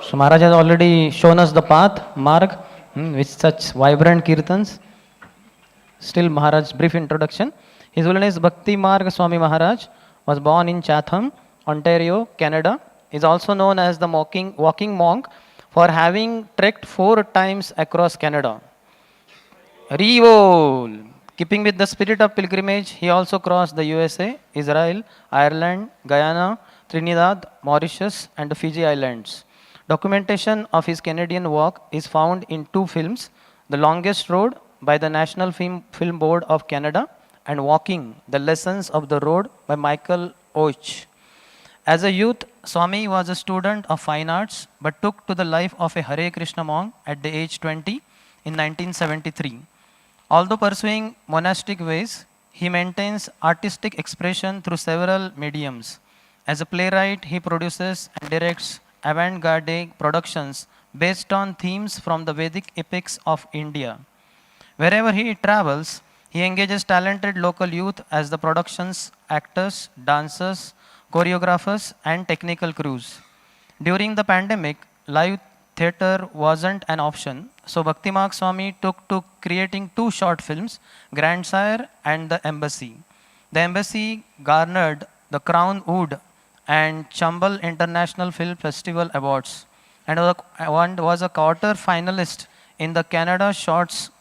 So Maharaj has already shown us the path, Marg, with such vibrant kirtans. Still Maharaj's brief introduction. His Holiness Bhaktimarga Swami Maharaj was born in Chatham, Ontario, Canada. He is also known as the walking monk for having trekked 4 times across Canada. Revol! Keeping with the spirit of pilgrimage, he also crossed the USA, Israel, Ireland, Guyana, Trinidad, Mauritius, and the Fiji Islands. Documentation of his Canadian walk is found in 2 films, The Longest Road by the National Film Board of Canada and Walking, The Lessons of the Road by Michael Och. As a youth, Swami was a student of fine arts but took to the life of a Hare Krishna monk at the age 20 in 1973. Although pursuing monastic ways, he maintains artistic expression through several mediums. As a playwright, he produces and directs avant-garde productions based on themes from the Vedic epics of India. Wherever he travels, he engages talented local youth as the production's actors, dancers, choreographers, and technical crews. During the pandemic, live theatre wasn't an option, so Bhaktimarga Swami took to creating 2 short films, Grandsire and The Embassy. The Embassy garnered the Crown Wood and Chambal International Film Festival Awards and was a quarter finalist in the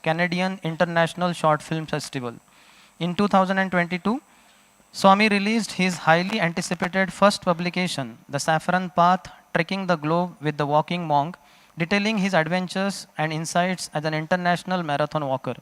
Canadian International Short Film Festival. In 2022, Swami released his highly anticipated first publication, The Saffron Path, Trekking the Globe with the Walking Monk, detailing his adventures and insights as an international marathon walker.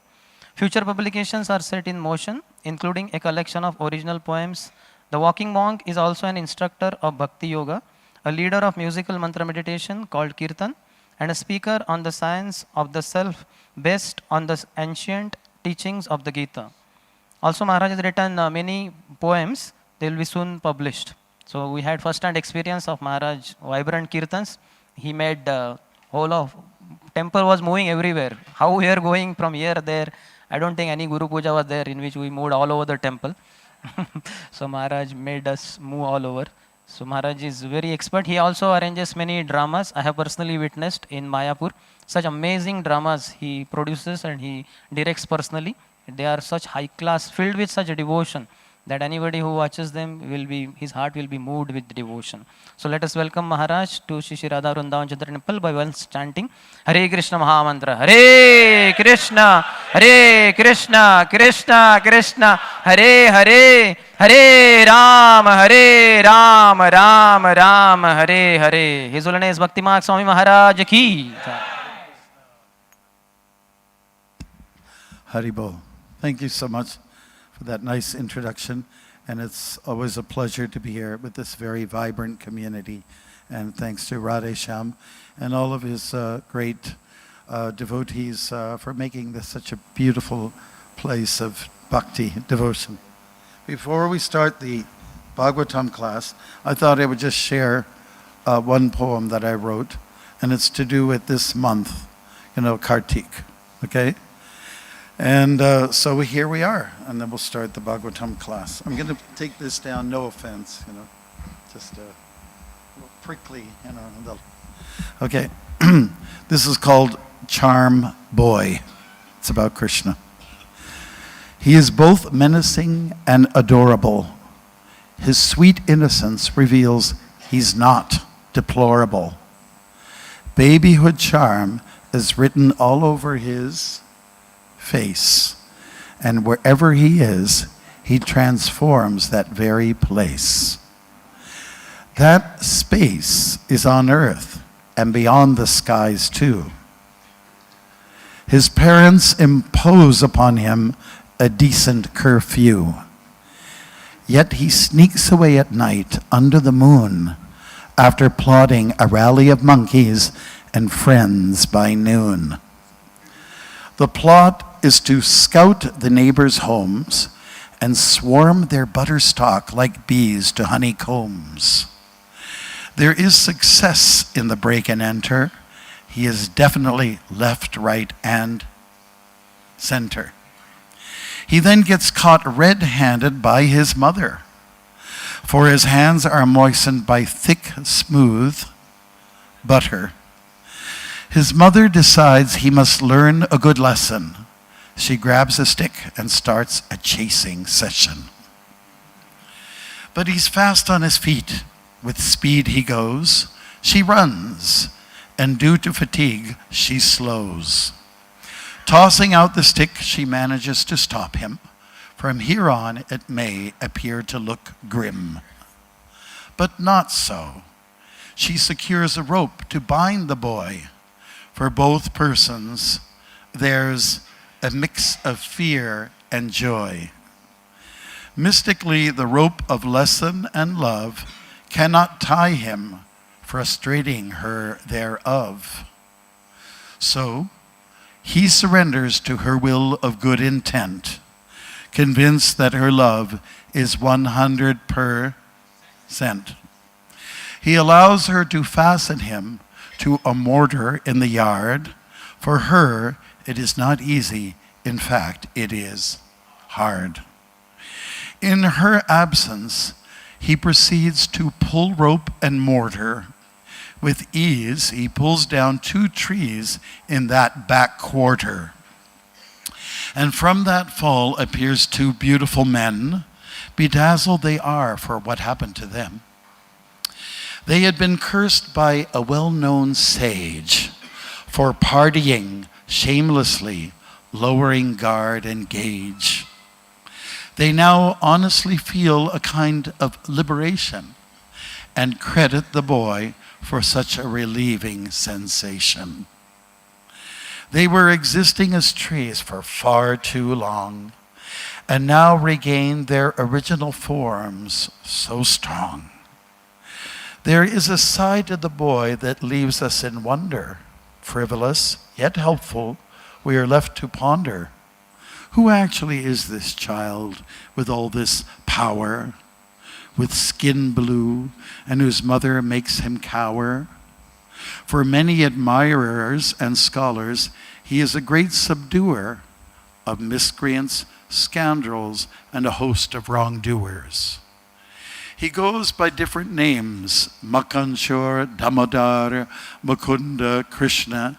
Future publications are set in motion, including a collection of original poems. The Walking Monk is also an instructor of Bhakti Yoga, a leader of musical mantra meditation called Kirtan, and a speaker on the science of the self based on the ancient teachings of the Gita. Also, Maharaj has written many poems. They will be soon published. So we had first-hand experience of Maharaj vibrant kirtans. He made whole of temple was moving everywhere. How we are going from here there? I don't think any Guru Puja was there in which we moved all over the temple. So Maharaj made us move all over. So Maharaj is very expert. He also arranges many dramas. I have personally witnessed in Mayapur. Such amazing dramas he produces and he directs personally. They are such high class, filled with such devotion that anybody who watches them will be, his heart will be moved with devotion. So let us welcome Maharaj to Shri Radha Vrindavan Chandra Temple by once chanting Hare Krishna Mahamantra. Hare Krishna, Hare Krishna, Krishna Krishna, Hare Hare, Hare Rama, Rama Rama, Hare Hare. His Holiness Bhaktimarga Swami Maharaj ki. Haribol. Thank you so much for that nice introduction, and it's always a pleasure to be here with this very vibrant community, and thanks to Radhesham and all of his great devotees for making this such a beautiful place of bhakti, devotion. Before we start the Bhagavatam class, I thought I would just share one poem that I wrote, and it's to do with this month, Kartik, okay? And so here we are, and then we'll start the Bhagavatam class. I'm going to take this down, no offense, just a little prickly, Okay, this is called Charm Boy. It's about Krishna. He is both menacing and adorable. His sweet innocence reveals he's not deplorable. Babyhood charm is written all over his face, and wherever he is, he transforms that very place. That space is on earth and beyond the skies too. His parents impose upon him a decent curfew, yet he sneaks away at night under the moon after plotting a rally of monkeys and friends by noon. The plot is to scout the neighbors' homes and swarm their butterstock like bees to honeycombs. There is success in the break and enter. He is definitely left, right, and center. He then gets caught red-handed by his mother, for his hands are moistened by thick, smooth butter. His mother decides he must learn a good lesson. She grabs a stick and starts a chasing session. But he's fast on his feet. With speed he goes. She runs, and due to fatigue, she slows. Tossing out the stick, she manages to stop him. From here on, it may appear to look grim. But not so. She secures a rope to bind the boy. For both persons, there's a mix of fear and joy. Mystically, the rope of lesson and love cannot tie him, frustrating her thereof. So, he surrenders to her will of good intent, convinced that her love is 100%. He allows her to fasten him to a mortar in the yard. For her, it is not easy. In fact, it is hard. In her absence, he proceeds to pull rope and mortar. With ease, he pulls down 2 trees in that back quarter. And from that fall appears 2 beautiful men. Bedazzled they are for what happened to them. They had been cursed by a well-known sage for partying shamelessly, lowering guard and gauge. They now honestly feel a kind of liberation and credit the boy for such a relieving sensation. They were existing as trees for far too long, and now regain their original forms so strong. There is a side to the boy that leaves us in wonder, frivolous yet helpful. We are left to ponder. Who actually is this child with all this power, with skin blue, and whose mother makes him cower? For many admirers and scholars, he is a great subduer of miscreants, scoundrels, and a host of wrongdoers. He goes by different names: Makanshor, Damodar, Mukunda, Krishna.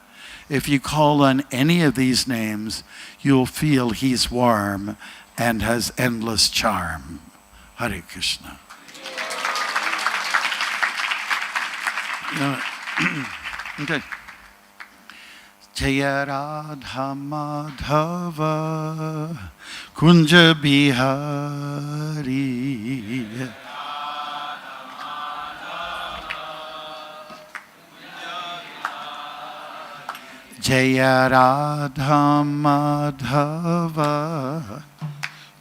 If you call on any of these names, you'll feel he's warm and has endless charm. Hare Krishna. Okay. Jaya Radha Madhava Kunja Bihari. Jaya Radha Madhava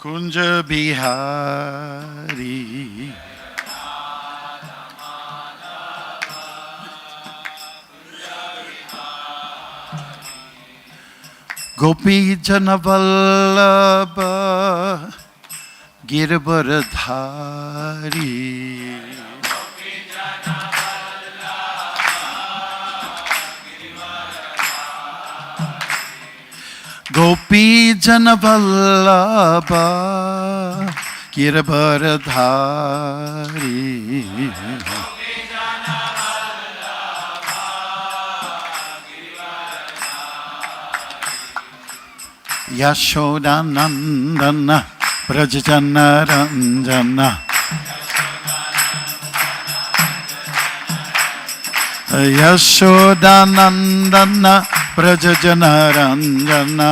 Kunja Bihari. Gopi Janavallabha Girvaradhari. Gopi Janavallabha Girvaradhari. Yashoda Nandana Brajajana Ranjana. Yashoda Nandana Brajajana Ranjana.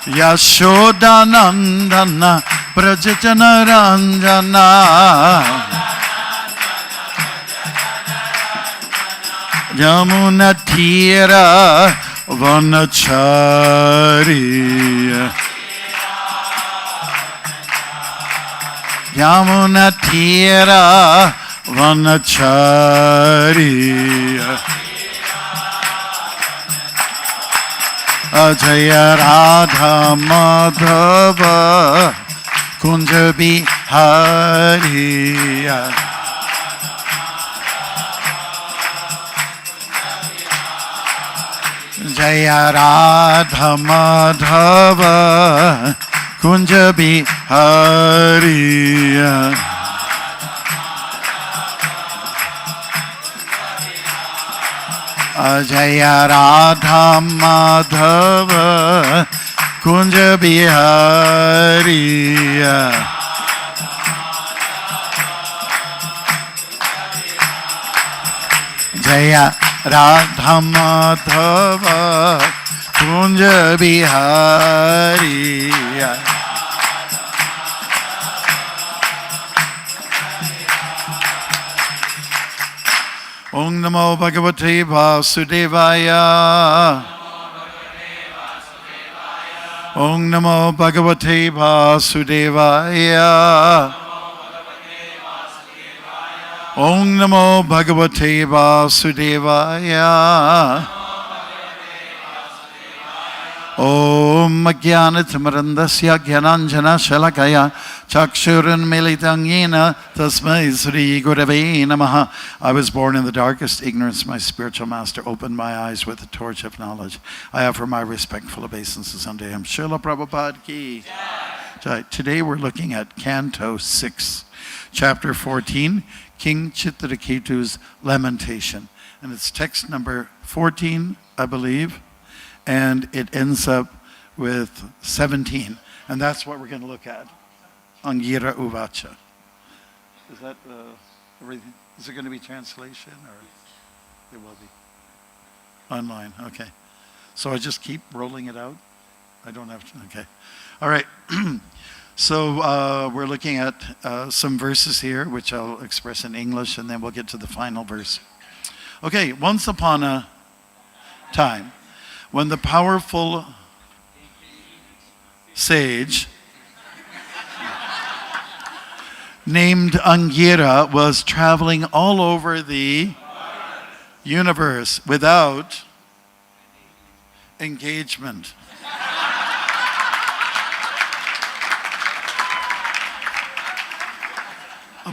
Yashoda Nandana Brajajana Ranjana. Yamuna Tira Vanachari. Yamuna Tira Vanachari. Jaya Radha Madhava Kunja Bihari. Jaya Radha Madhava Kunja Bihari. Jaya Radha Madhava Kunja Bihari. Jaya Radha Madhava Kunja Bihari. Om Namo Bhagavate Vasudevaya. Om Namo Bhagavate Vasudevaya. Om Namo Bhagavate Vasudevaya. Om Jnanatimirandasya Jnananjana Shalakaya Chakshurunmilitam Yena Tasmai Sri Gurave Namaha. I was born in the darkest ignorance. My spiritual master opened my eyes with the torch of knowledge. I offer my respectful obeisances unto him. Srila Prabhupada ki jai. Today we're looking at Canto 6, Chapter 14, King Chitraketu's Lamentation. And it's text number 14, I believe. And it ends up with 17. And that's what we're going to look at. Angira Uvacha. Is that everything? Is it going to be translation or it will be? Online, okay. So I just keep rolling it out? I don't have to, okay. All right. So we're looking at some verses here, which I'll express in English, and then we'll get to the final verse. Okay, once upon a time, when the powerful sage named Angira was traveling all over the universe without engagement.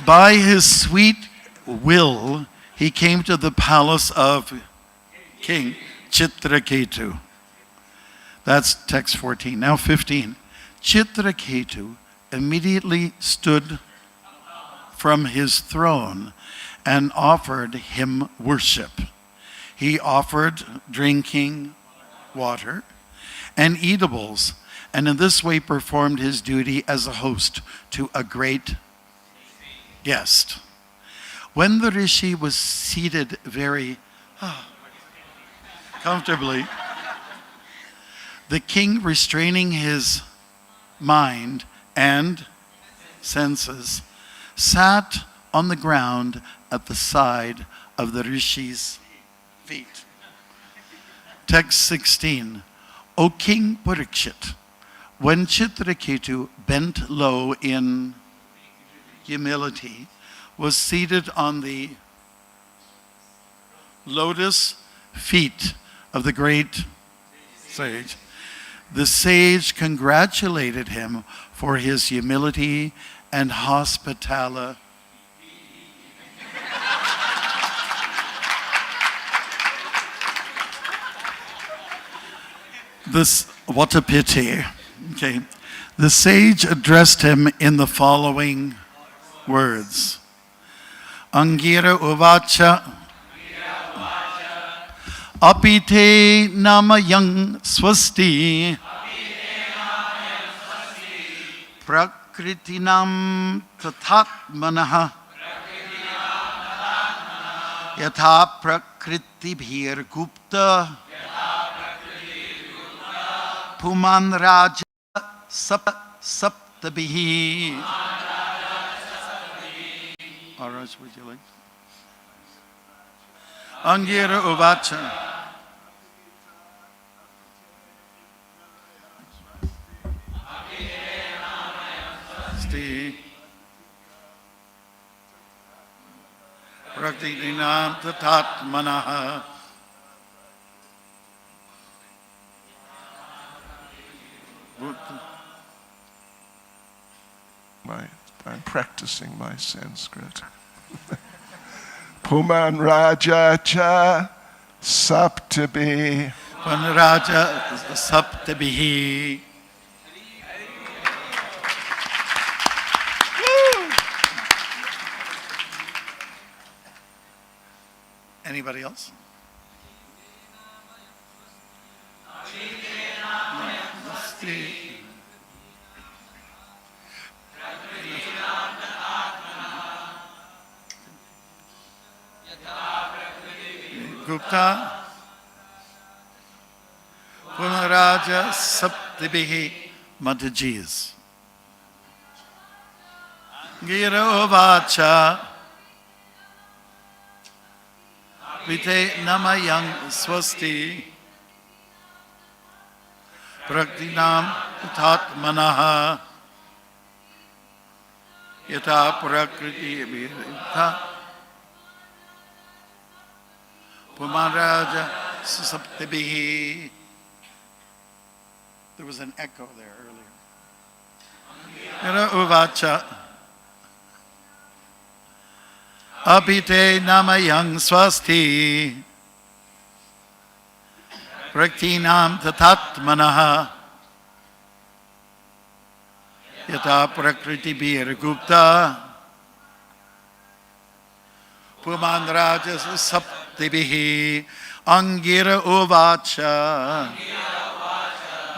By his sweet will, he came to the palace of King Chitraketu. That's text 14. Now 15. Chitraketu immediately stood from his throne and offered him worship. He offered drinking water and eatables, and in this way performed his duty as a host to a great guest. When the rishi was seated very comfortably, the king, restraining his mind and senses, sat on the ground at the side of the rishi's feet. Text 16. O King Parikshit, when Chitraketu bent low in humility, was seated on the lotus feet of the great sage, the sage congratulated him for his humility and hospitality. What a pity. Okay. The sage addressed him in the following words. Angira Uvacha Apite Namayang Swasti Prakritinam Tathatmanaha Yatha Prakriti Gupta Puman Raja Saptabihi. Maharaj, would you like? Angira Uvacha. Sti. Praktinam Tatatmanaha. I'm practicing my Sanskrit. Puman Raja Cha Saptabi. Puman Raja Saptabihi. Anybody else? Gupta Punaraja Saptibihi Madhajis Gira Vacha Vite Namayang Swasti Praktinam Tatmanaha Yata Prakriti Abhita Pumaraja Saptibihi. There was an echo there earlier. Yara Uvacha Abhite Namayang Swasti Praktinam Tatatmanaha Yata Prakriti Gupta Pumanraja Saptibihi Angira Uvacha.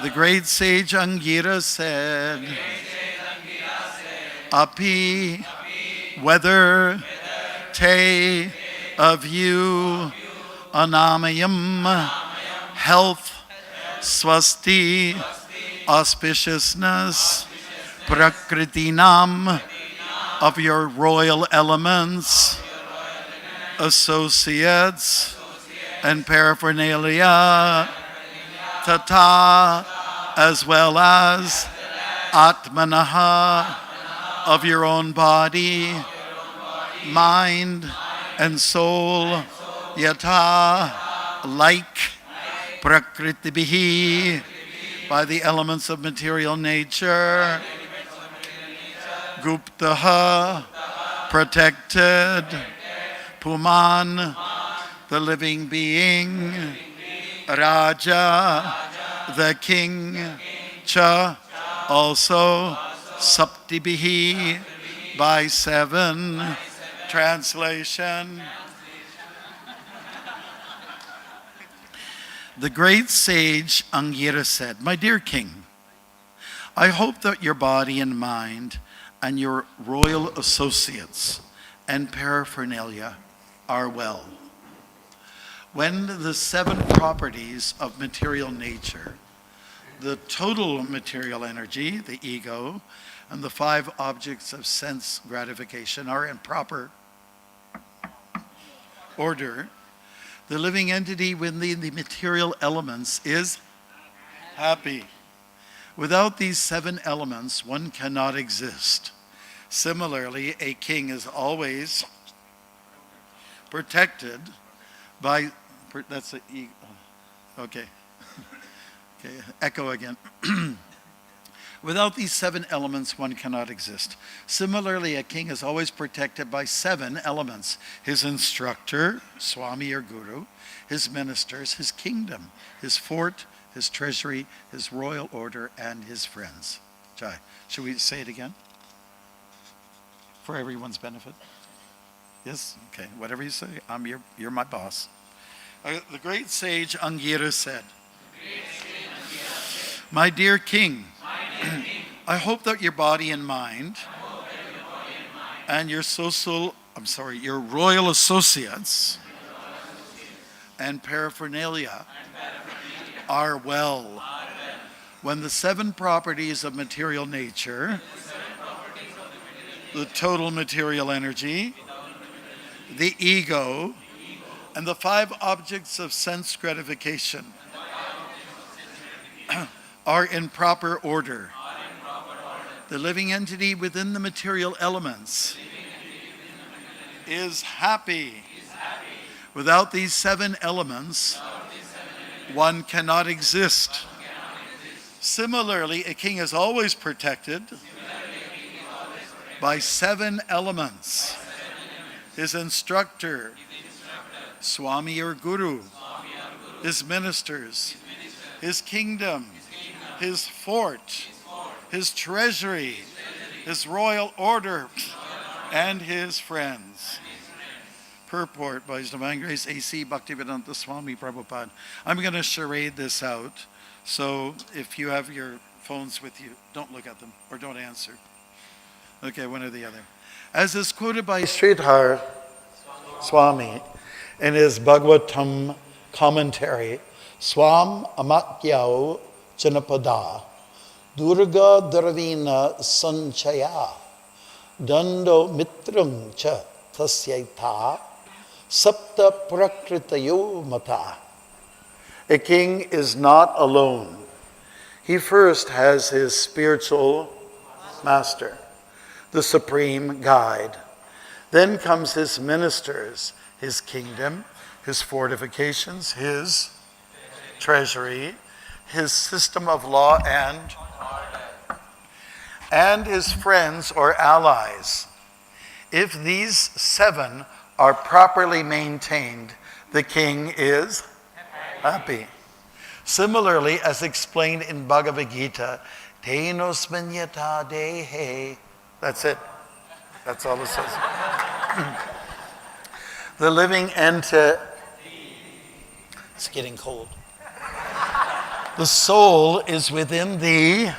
The great sage Angira said, Api, whether, te, of you, anamayam, health, swasti, auspiciousness, prakritinam, of your royal elements, associates, and paraphernalia, tata, as well as atmanaha, of your own body, mind, and soul, yata, like, prakritibihi, by the elements of material nature, guptaha, protected, puman, the living being, Raja, the king, cha, also, saptibihi, by 7, translation. The great sage Angira said, my dear king, I hope that your body and mind and your royal associates and paraphernalia are well. When the 7 properties of material nature, the total material energy, the ego, and the 5 objects of sense gratification are in proper order, the living entity within the material elements is happy. Without these 7 elements, one cannot exist. Similarly, a king is always protected by, that's the ego. Okay. Okay, echo again. Without these 7 elements, one cannot exist. Similarly, a king is always protected by 7 elements: his instructor, Swami or Guru, his ministers, his kingdom, his fort, his treasury, his royal order, and his friends. Jai. Should we say it again? For everyone's benefit? Yes? Okay, whatever you say. You're my boss. The great sage Angira said, my dear king, I hope that your body and mind and your your royal associates and paraphernalia are well. When the 7 properties of material nature, the total material energy, the ego, and the 5 objects of sense gratification are in proper order, the living entity within the material elements is happy. Without these 7 elements, one cannot exist. Similarly, a king is always protected by 7 elements: his instructor, Swami or Guru, his ministers, his kingdom, his fort, his treasury, his royal order, and his friends. Purport by His Divine Grace A.C. Bhaktivedanta Swami Prabhupada. I'm going to charade this out. So if you have your phones with you. Don't look at them or don't answer. Okay, one or the other. As is quoted by Sridhar Swami in his Bhagavatam commentary, Swam Amakyao Janapada Durga Dravina Sanchaya Dando Mitram Cha Tasyaita Sapta Prakritayo Mata. A king is not alone. He first has his spiritual master, the supreme guide. Then comes his ministers, his kingdom, his fortifications, his treasury, his system of law, and his friends or allies. If these 7 are properly maintained, the king is happy. Similarly, as explained in Bhagavad Gita, Tenosmin yata dehe. That's it. That's all it says. The living entity. It's getting cold. The soul is within the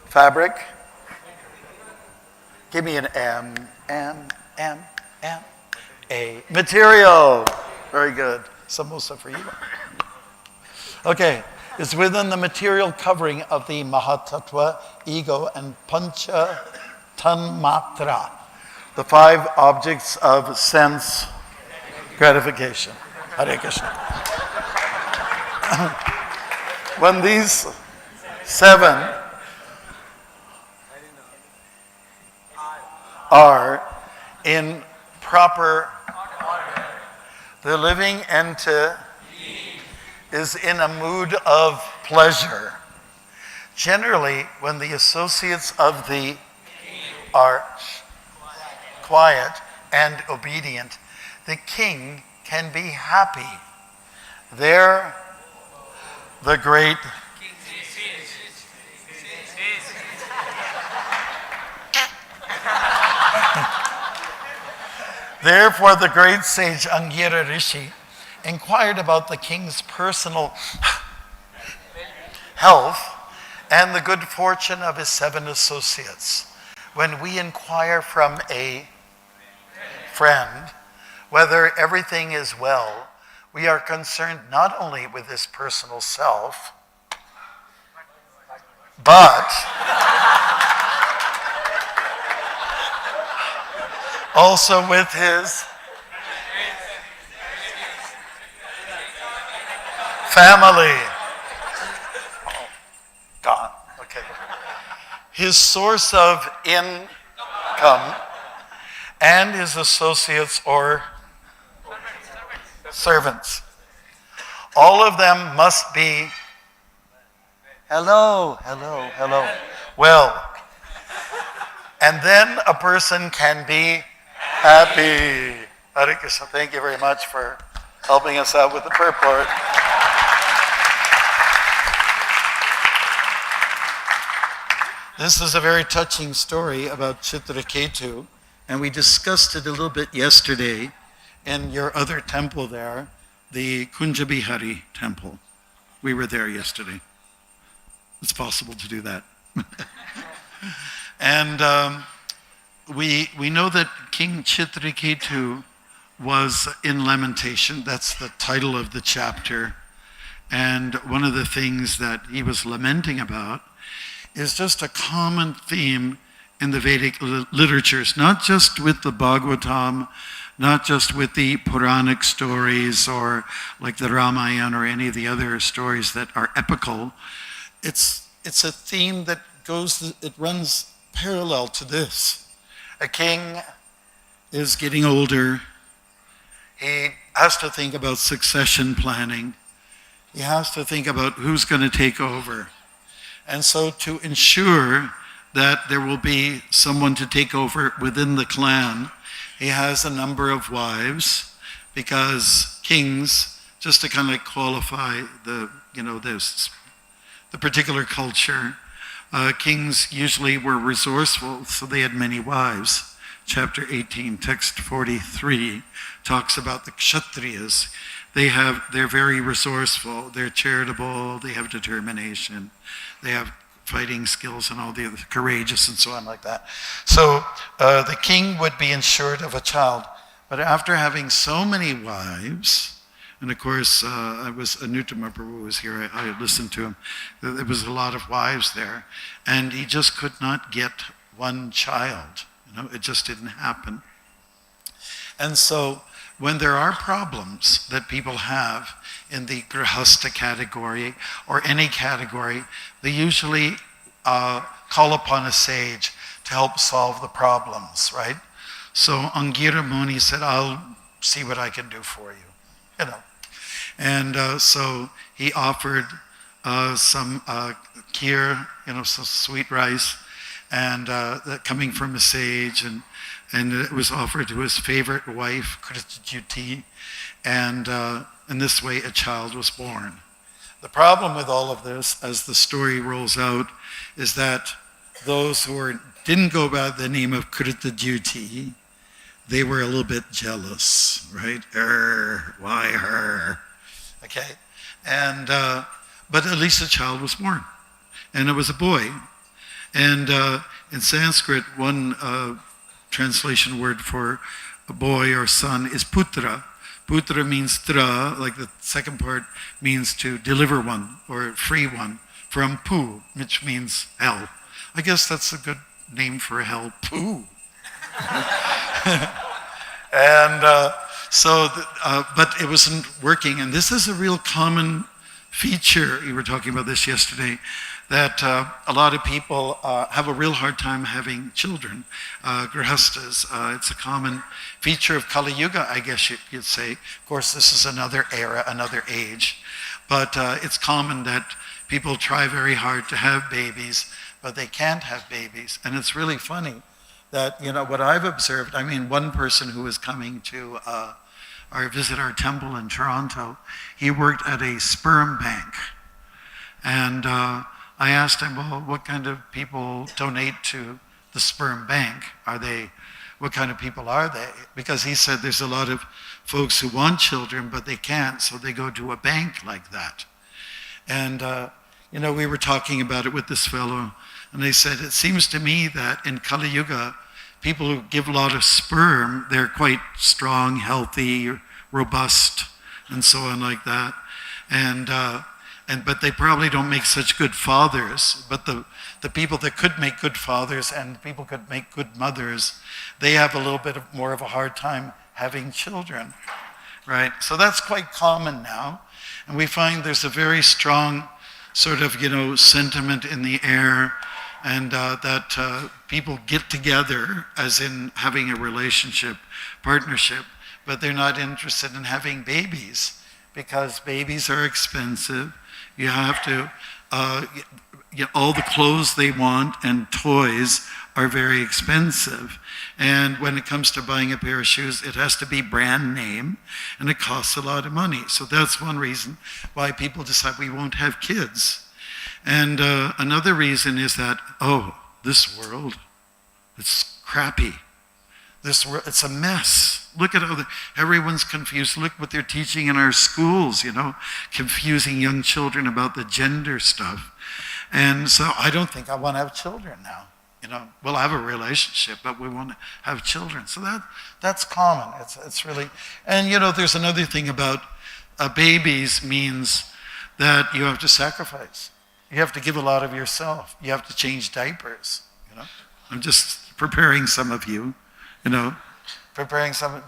fabric. Give me an M, A. Material. Very good. Samosa for you. Okay. It's within the material covering of the Mahatattva, ego, and Pancha Tanmatra, the 5 objects of sense gratification. Hare Krishna. When these 7 are in proper order, the living entity is in a mood of pleasure. Generally, when the associates of the king are quiet and obedient, the king can be happy. There, the great Therefore, the great sage Angira Rishi inquired about the king's personal health and the good fortune of his 7 associates. When we inquire from a friend whether everything is well, we are concerned not only with his personal self, but also with his family. Oh, gone. Okay. His source of income and his associates or servants. All of them must be hello. Well, and then a person can be happy. Hare Krishna. Thank you very much for helping us out with the purport. This is a very touching story about Chitraketu, and we discussed it a little bit yesterday in your other temple there, the Kunjabihari temple. We were there yesterday. It's possible to do that. And we know that King Chitraketu was in lamentation. That's the title of the chapter. And one of the things that he was lamenting about is just a common theme in the Vedic literatures, not just with the Bhagavatam, not just with the Puranic stories or like the Ramayana or any of the other stories that are epical. It's a theme that it runs parallel to this. A king is getting older. He has to think about succession planning. He has to think about who's going to take over. And so to ensure that there will be someone to take over within the clan, he has a number of wives, because kings, just to kind of qualify the particular culture, kings usually were resourceful, so they had many wives. chapter 18, text 43, talks about the Kshatriyas. They're very resourceful, they're charitable, they have determination, they have fighting skills and all the other, courageous and so on like that. So the king would be ensured of a child. But after having so many wives, and of course, I was Anutama Prabhu was here, I listened to him. There was a lot of wives there, and he just could not get one child. It just didn't happen. And so when there are problems that people have in the grihastha category or any category, they usually call upon a sage to help solve the problems, right? So Angira Muni said, I'll see what I can do for you, And so he offered some kheer, some sweet rice, and coming from a sage, and it was offered to his favorite wife, Kritajuti, and in this way a child was born. The problem with all of this, as the story rolls out, is that those who didn't go by the name of Kritajuti, they were a little bit jealous, right? Why her? Okay, and but at least a child was born, and it was a boy. And in Sanskrit, one translation word for a boy or son is putra. Putra means tra, like the second part means to deliver one or free one, from pu, which means hell. I guess that's a good name for hell, pu. And but it wasn't working. And this is a real common feature, you were talking about this yesterday, that a lot of people have a real hard time having children, grihastas. It's a common feature of Kali Yuga, I guess you'd say. Of course, this is another era, another age. But it's common that people try very hard to have babies, but they can't have babies. And it's really funny that, what I've observed, one person who was coming to visit our temple in Toronto, he worked at a sperm bank. And I asked him, well, what kind of people donate to the sperm bank? What kind of people are they? Because he said there's a lot of folks who want children, but they can't, so they go to a bank like that. And, we were talking about it with this fellow, and they said, it seems to me that in Kali Yuga, people who give a lot of sperm, they're quite strong, healthy, robust, and so on like that. But they probably don't make such good fathers. But the people that could make good fathers and people could make good mothers, they have a little bit more of a hard time having children, right? So that's quite common now. And we find there's a very strong sort of, sentiment in the air, and that people get together, as in having a relationship, partnership, but they're not interested in having babies because babies are expensive. You have to, all the clothes they want and toys are very expensive. And when it comes to buying a pair of shoes, it has to be brand name, and it costs a lot of money. So that's one reason why people decide we won't have kids. And another reason is that, this world, it's crappy. This world, it's a mess. Look at how everyone's confused. Look what they're teaching in our schools, confusing young children about the gender stuff. And so I don't think I want to have children now. We'll have a relationship, but we won't have children. So that's common. It's really, and there's another thing about babies means that you have to sacrifice. You have to give a lot of yourself. You have to change diapers. I'm just preparing some of you,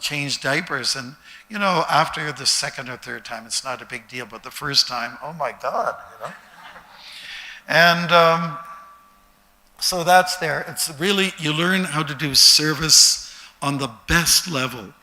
change diapers. And, after the second or third time, it's not a big deal. But the first time, oh my God, And so that's there. It's really, you learn how to do service on the best level,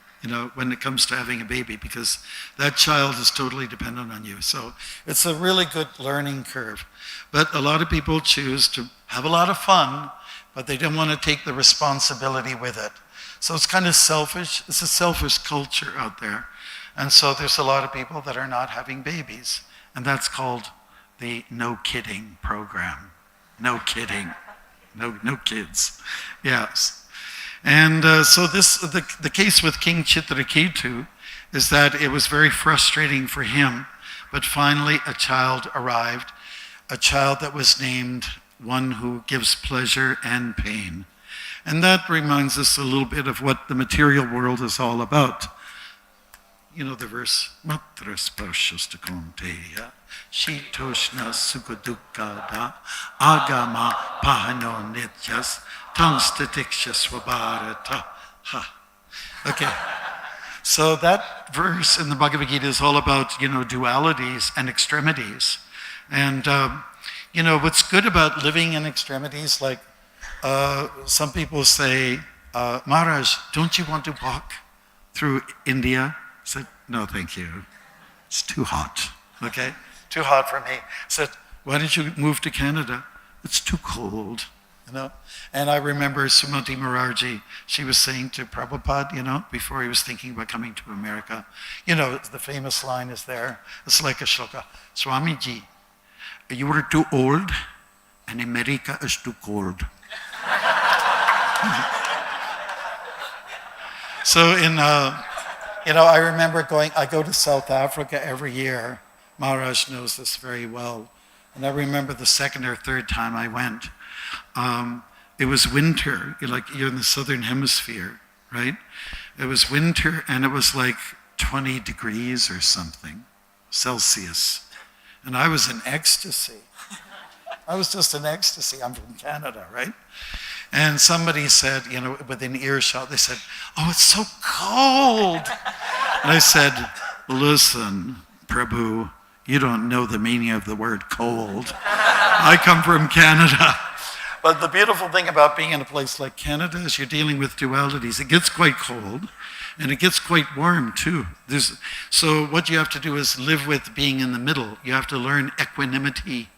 when it comes to having a baby, because that child is totally dependent on you. So it's a really good learning curve. But a lot of people choose to have a lot of fun, but they don't want to take the responsibility with it. So it's kind of selfish. It's a selfish culture out there. And so there's a lot of people that are not having babies. And that's called the no kidding program. No kidding. No kids. Yes. And so the case with King Chitraketu is that it was very frustrating for him, but finally a child arrived, a child that was named one who gives pleasure and pain. And that reminds us a little bit of what the material world is all about. You know the verse, Matra sparshasta konteya, shitoshna sukadukkada, agama pahano nityas, tangstatiksha swabharata. Okay. So that verse in the Bhagavad Gita is all about, dualities and extremities. And, what's good about living in extremities, like some people say, Maharaj, don't you want to walk through India? I said, no, thank you. It's too hot, okay? Too hot for me. I said, why don't you move to Canada? It's too cold, And I remember Srimad Maharaj, she was saying to Prabhupada, before he was thinking about coming to America, the famous line is there. It's like a shloka. Swamiji, you were too old and America is too cold. So I remember I go to South Africa every year. Maharaj knows this very well. And I remember the second or third time I went, it was winter, you're in the southern hemisphere, right? It was winter and it was like 20 degrees or something, Celsius. And I was in ecstasy. I was just in ecstasy. I'm from Canada, right? And somebody said, within earshot, they said, oh, it's so cold. And I said, listen, Prabhu, you don't know the meaning of the word cold. I come from Canada. But the beautiful thing about being in a place like Canada is you're dealing with dualities. It gets quite cold, and it gets quite warm too. So what you have to do is live with being in the middle. You have to learn equanimity.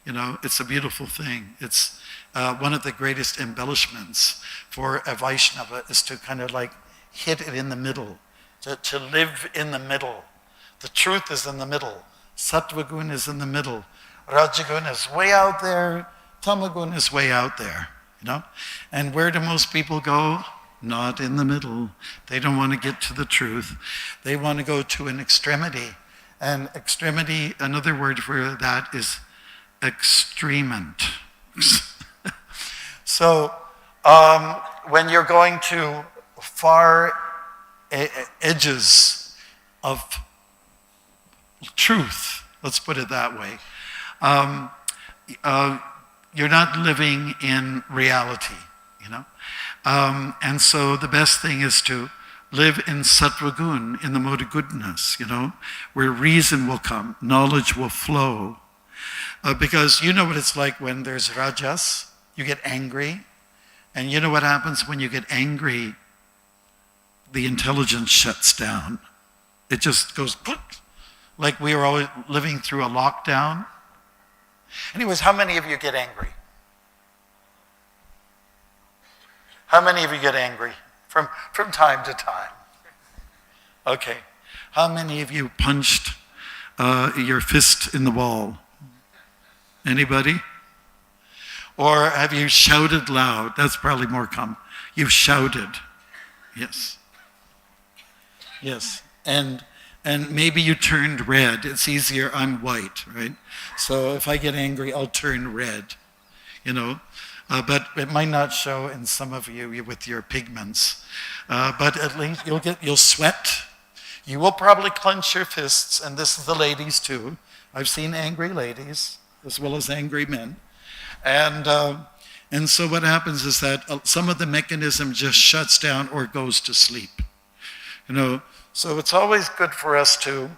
It's a beautiful thing. It's one of the greatest embellishments for a Vaishnava is to kind of hit it in the middle, to live in the middle. The truth is in the middle. Sattva-gun is in the middle. Rajagun is way out there. Tamagun is way out there, And where do most people go? Not in the middle. They don't want to get to the truth. They want to go to an extremity. And extremity, another word for that is extremement. So when you're going to far edges of truth, let's put it that way, you're not living in reality, And so the best thing is to live in sattva-gun, in the mode of goodness, where reason will come, knowledge will flow. Because you know what it's like when there's rajas, you get angry. And you know what happens when you get angry? The intelligence shuts down. It just goes, like we were always living through a lockdown. Anyways, how many of you get angry? How many of you get angry from time to time? Okay. How many of you punched your fist in the wall? Anybody? Or have you shouted loud? That's probably more common. You've shouted. Yes. Yes. And maybe you turned red. It's easier, I'm white, right? So if I get angry, I'll turn red, But it might not show in some of you with your pigments. But at least you'll sweat. You will probably clench your fists, and this is the ladies too. I've seen angry ladies as well as angry men. And so what happens is that some of the mechanism just shuts down or goes to sleep. So it's always good for us to,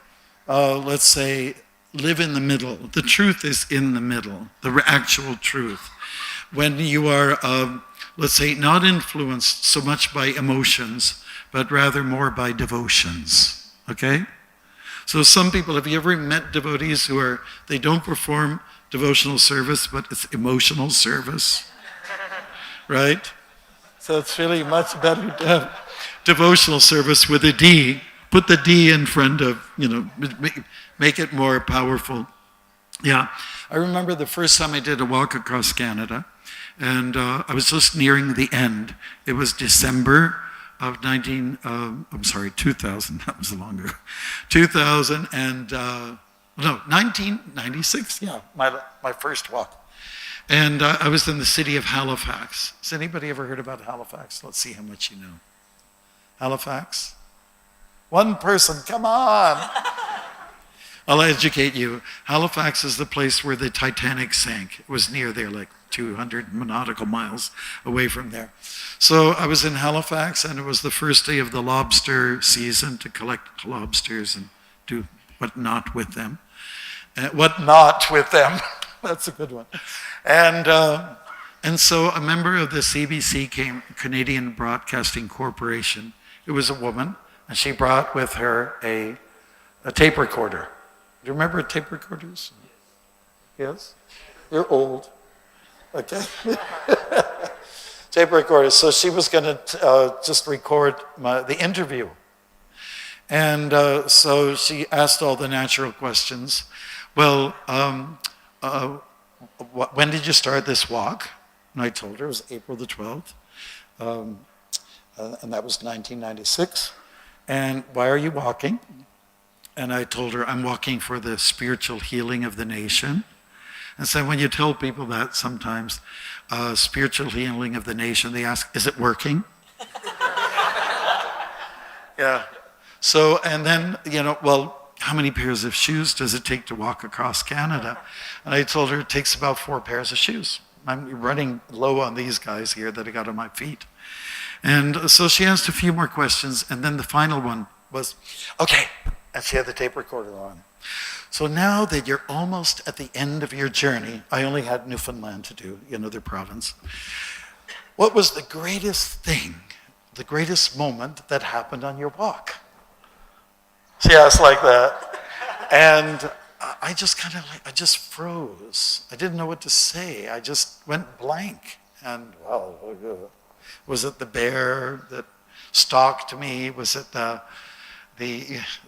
let's say, live in the middle. The truth is in the middle, the actual truth. When you are, let's say, not influenced so much by emotions, but rather more by devotions, okay? So some people, have you ever met devotees they don't perform devotional service, but it's emotional service, right? So it's really much better to have devotional service with a D. Put the D in front of, make it more powerful. Yeah, I remember the first time I did a walk across Canada, And I was just nearing the end. It was December of 2000, that was longer. 1996, yeah, my first walk. And I was in the city of Halifax. Has anybody ever heard about Halifax? Let's see how much you know. Halifax? One person, come on. I'll educate you. Halifax is the place where the Titanic sank. It was near there, like 200 nautical miles away from there. So I was in Halifax, and it was the first day of the lobster season to collect lobsters and do whatnot with them. Whatnot with them. That's a good one. And so a member of the CBC Canadian Broadcasting Corporation. It was a woman, and she brought with her a tape recorder. Do you remember tape recorders? Yes? You're old. Okay. Tape recorder. So she was going to just record the interview. And so she asked all the natural questions. Well, when did you start this walk? And I told her it was April the 12th. And that was 1996. And why are you walking? And I told her, I'm walking for the spiritual healing of the nation. And so when you tell people that sometimes, spiritual healing of the nation, they ask, is it working? Yeah. So, and then, well, how many pairs of shoes does it take to walk across Canada? And I told her it takes about 4 pairs of shoes. I'm running low on these guys here that I got on my feet. And so she asked a few more questions, and then the final one was, okay, and she had the tape recorder on. So now that you're almost at the end of your journey, I only had Newfoundland to do, their province. What was the greatest thing, the greatest moment that happened on your walk? She asked like that. And I just I just froze. I didn't know what to say. I just went blank. And, well, was it the bear that stalked me? Was it the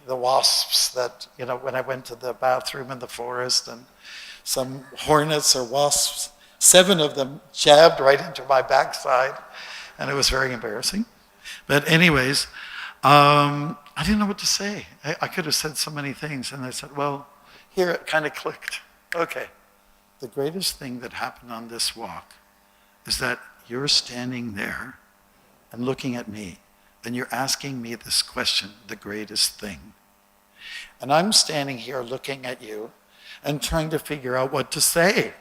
wasps that, when I went to the bathroom in the forest, and some hornets or wasps, 7 of them jabbed right into my backside, and it was very embarrassing. But anyways, I didn't know what to say. I could have said so many things, and I said, well, here it kind of clicked. Okay, the greatest thing that happened on this walk is that you're standing there and looking at me, and you're asking me this question, the greatest thing. And I'm standing here looking at you and trying to figure out what to say.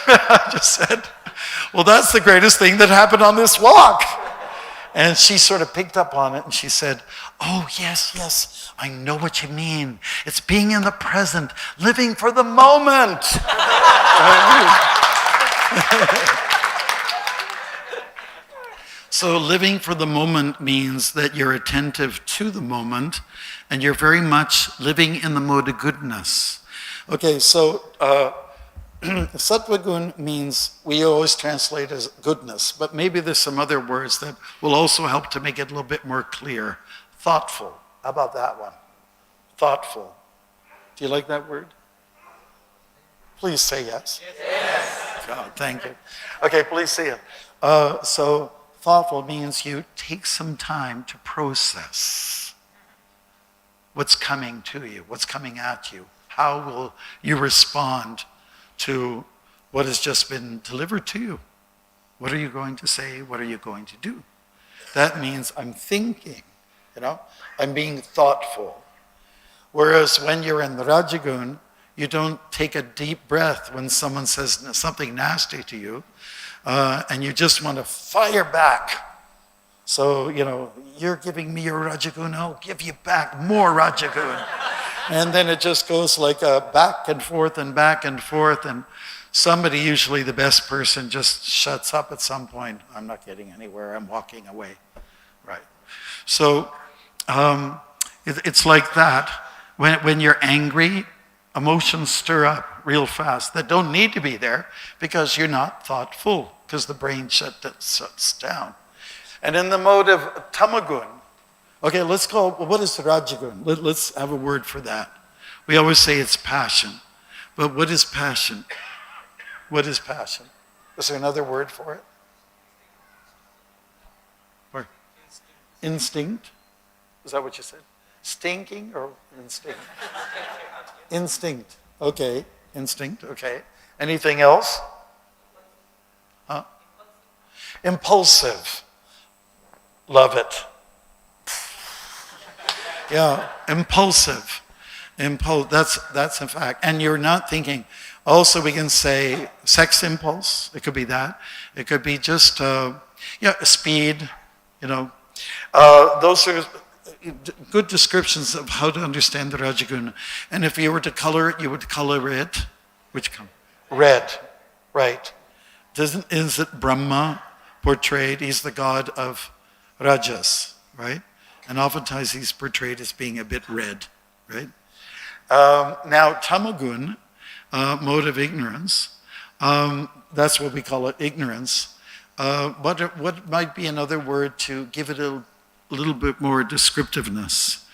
I just said, well, that's the greatest thing that happened on this walk. And she sort of picked up on it, and she said, oh, yes, I know what you mean. It's being in the present, living for the moment. So living for the moment means that you're attentive to the moment, and you're very much living in the mode of goodness. Okay, so Sattva-gun means, we always translate as goodness, but maybe there's some other words that will also help to make it a little bit more clear. Thoughtful. How about that one? Thoughtful. Do you like that word? Please say yes. Yes. God, thank you. Okay, please say it. So thoughtful means you take some time to process what's coming to you, what's coming at you. How will you respond to what has just been delivered to you? What are you going to say? What are you going to do? That means I'm thinking, I'm being thoughtful. Whereas when you're in the Rajagun, you don't take a deep breath when someone says something nasty to you, and you just want to fire back. So, you're giving me your Rajagun, I'll give you back more Rajagun. And then it just goes like back and forth and back and forth, and somebody, usually the best person, just shuts up at some point. I'm not getting anywhere, I'm walking away. Right. So it's like that. When you're angry, emotions stir up real fast that don't need to be there because you're not thoughtful, because the brain shuts down. And in the mode of tamagun, okay, what is Rajagun? Let's have a word for that. We always say it's passion. But what is passion? What is passion? Is there another word for it? Or instinct? Is that what you said? Stinking or instinct? Instinct. Okay. Instinct. Okay. Anything else? Huh? Impulsive. Love it. Yeah. Impulsive. That's a fact. And you're not thinking. Also, we can say sex impulse. It could be that. It could be just speed. Those are good descriptions of how to understand the Rajaguna. And if you were to color it, you would color it. Which color? Red. Right. Is it Brahma portrayed? He's the god of Rajas, right? And oftentimes he's portrayed as being a bit red, right? Now, Tamagun, mode of ignorance, that's what we call it, ignorance. What might be another word to give it a little bit more descriptiveness?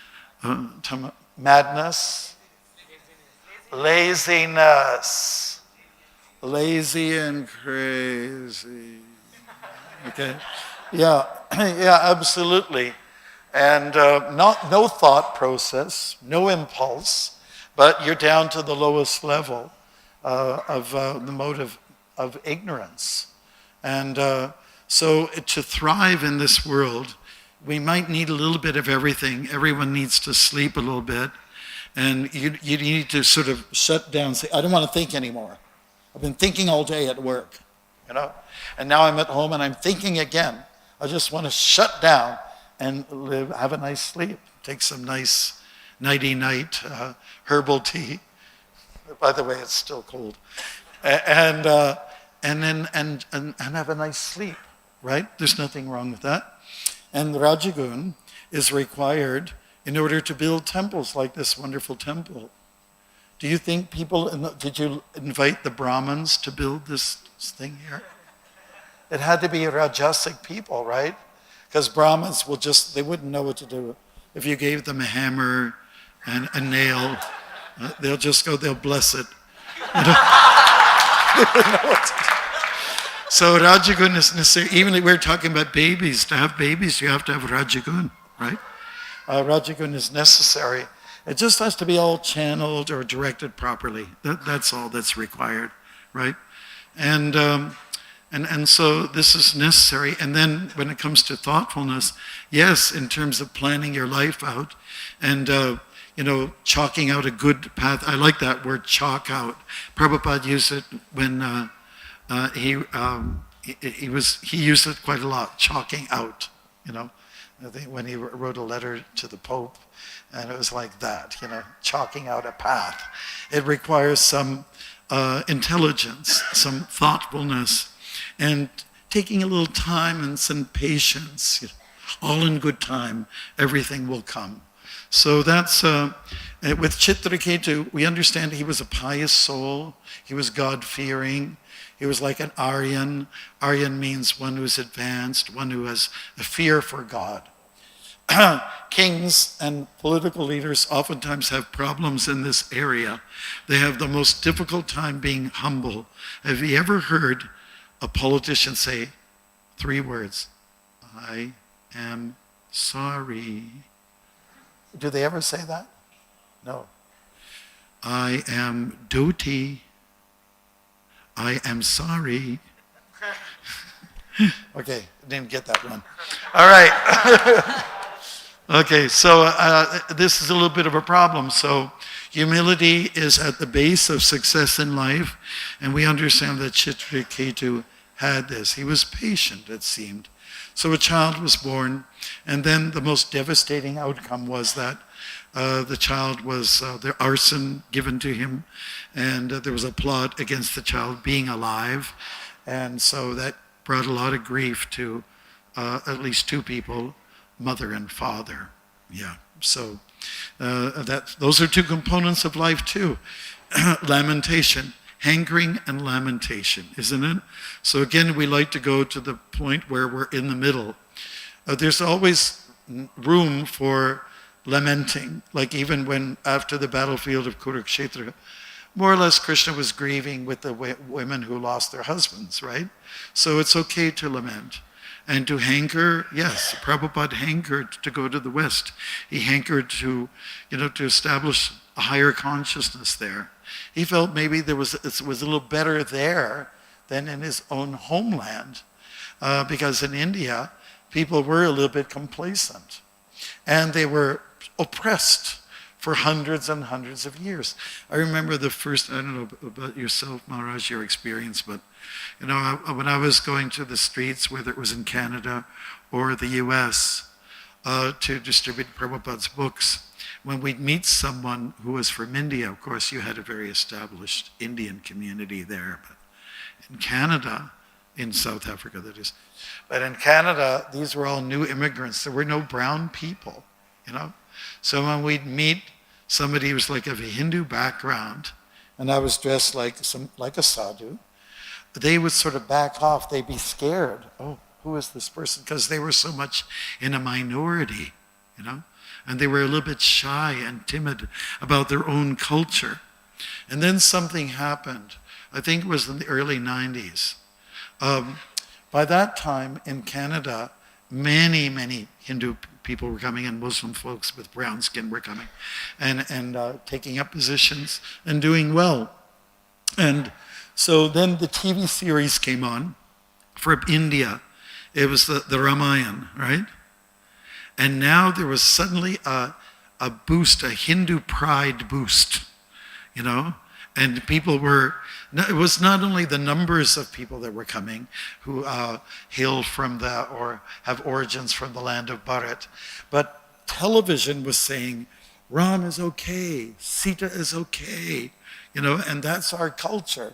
Madness? Laziness. Lazy and crazy. Okay? Yeah, absolutely. And no thought process, no impulse, but you're down to the lowest level of the mode of ignorance. And so to thrive in this world, we might need a little bit of everything. Everyone needs to sleep a little bit. And you need to sort of shut down and say, I don't want to think anymore. I've been thinking all day at work, And now I'm at home and I'm thinking again. I just want to shut down and have a nice sleep. Take some nice nighty-night herbal tea. By the way, it's still cold. And then have a nice sleep, right? There's nothing wrong with that. And the Rajagun is required in order to build temples like this wonderful temple. Do you think did you invite the Brahmins to build this thing here? It had to be Rajasic people, right? Because Brahmins they wouldn't know what to do. If you gave them a hammer and a nail, they'll bless it. They wouldn't know what to do. So Rajagun is necessary. Even if we're talking about babies, to have babies, you have to have Rajagun, right? Rajagun is necessary. It just has to be all channeled or directed properly. That's all that's required, right? And so this is necessary. And then when it comes to thoughtfulness, yes, in terms of planning your life out and, chalking out a good path. I like that word, chalk out. Prabhupada used it when he used it quite a lot, chalking out, I think when he wrote a letter to the Pope, and it was like that, chalking out a path. It requires some intelligence, some thoughtfulness, and taking a little time and some patience. All in good time, everything will come. So that's, with Chitraketu, we understand he was a pious soul. He was God-fearing. He was like an Aryan. Aryan means one who's advanced, one who has a fear for God. Kings and political leaders oftentimes have problems in this area. They have the most difficult time being humble. Have you ever heard a politician say 3 words? I am sorry. Do they ever say that? No. I am doty. I am sorry. Okay, didn't get that one. All right. Okay, so this is a little bit of a problem. So humility is at the base of success in life, and we understand that Chitraketu had this. He was patient, it seemed. So a child was born, and then the most devastating outcome was that the child was, the arson given to him, and there was a plot against the child being alive, and so that brought a lot of grief to at least 2 people, mother and father. Yeah, so those are 2 components of life too. Lamentation, hankering and lamentation, isn't it? So again, we like to go to the point where we're in the middle. There's always room for lamenting, like even when after the battlefield of Kurukshetra, more or less Krishna was grieving with the women who lost their husbands, right? So it's okay to lament. And to hanker, yes, Prabhupada hankered to go to the West. He hankered to, to establish a higher consciousness there. He felt maybe it was a little better there than in his own homeland, because in India, people were a little bit complacent. And they were oppressed for hundreds and hundreds of years. I remember the first, I don't know about yourself, Maharaj, your experience, but when I was going to the streets, whether it was in Canada or the US, to distribute Prabhupada's books, when we'd meet someone who was from India, of course, you had a very established Indian community there, but in Canada, in South Africa that is, but in Canada, these were all new immigrants. There were no brown people, So when we'd meet somebody who was like of a Hindu background, and I was dressed like a sadhu, they would sort of back off. They'd be scared. Oh, who is this person? Because they were so much in a minority, and they were a little bit shy and timid about their own culture. And then something happened. I think it was in the early 90s. By that time in Canada, many, many Hindu people were coming, and Muslim folks with brown skin were coming and taking up positions and doing well. And so then the TV series came on from India. It was the Ramayana, right? And now there was suddenly a boost, a Hindu pride boost, and people were, it was not only the numbers of people that were coming who hail from or have origins from the land of Bharat, but television was saying, Ram is okay, Sita is okay, and that's our culture.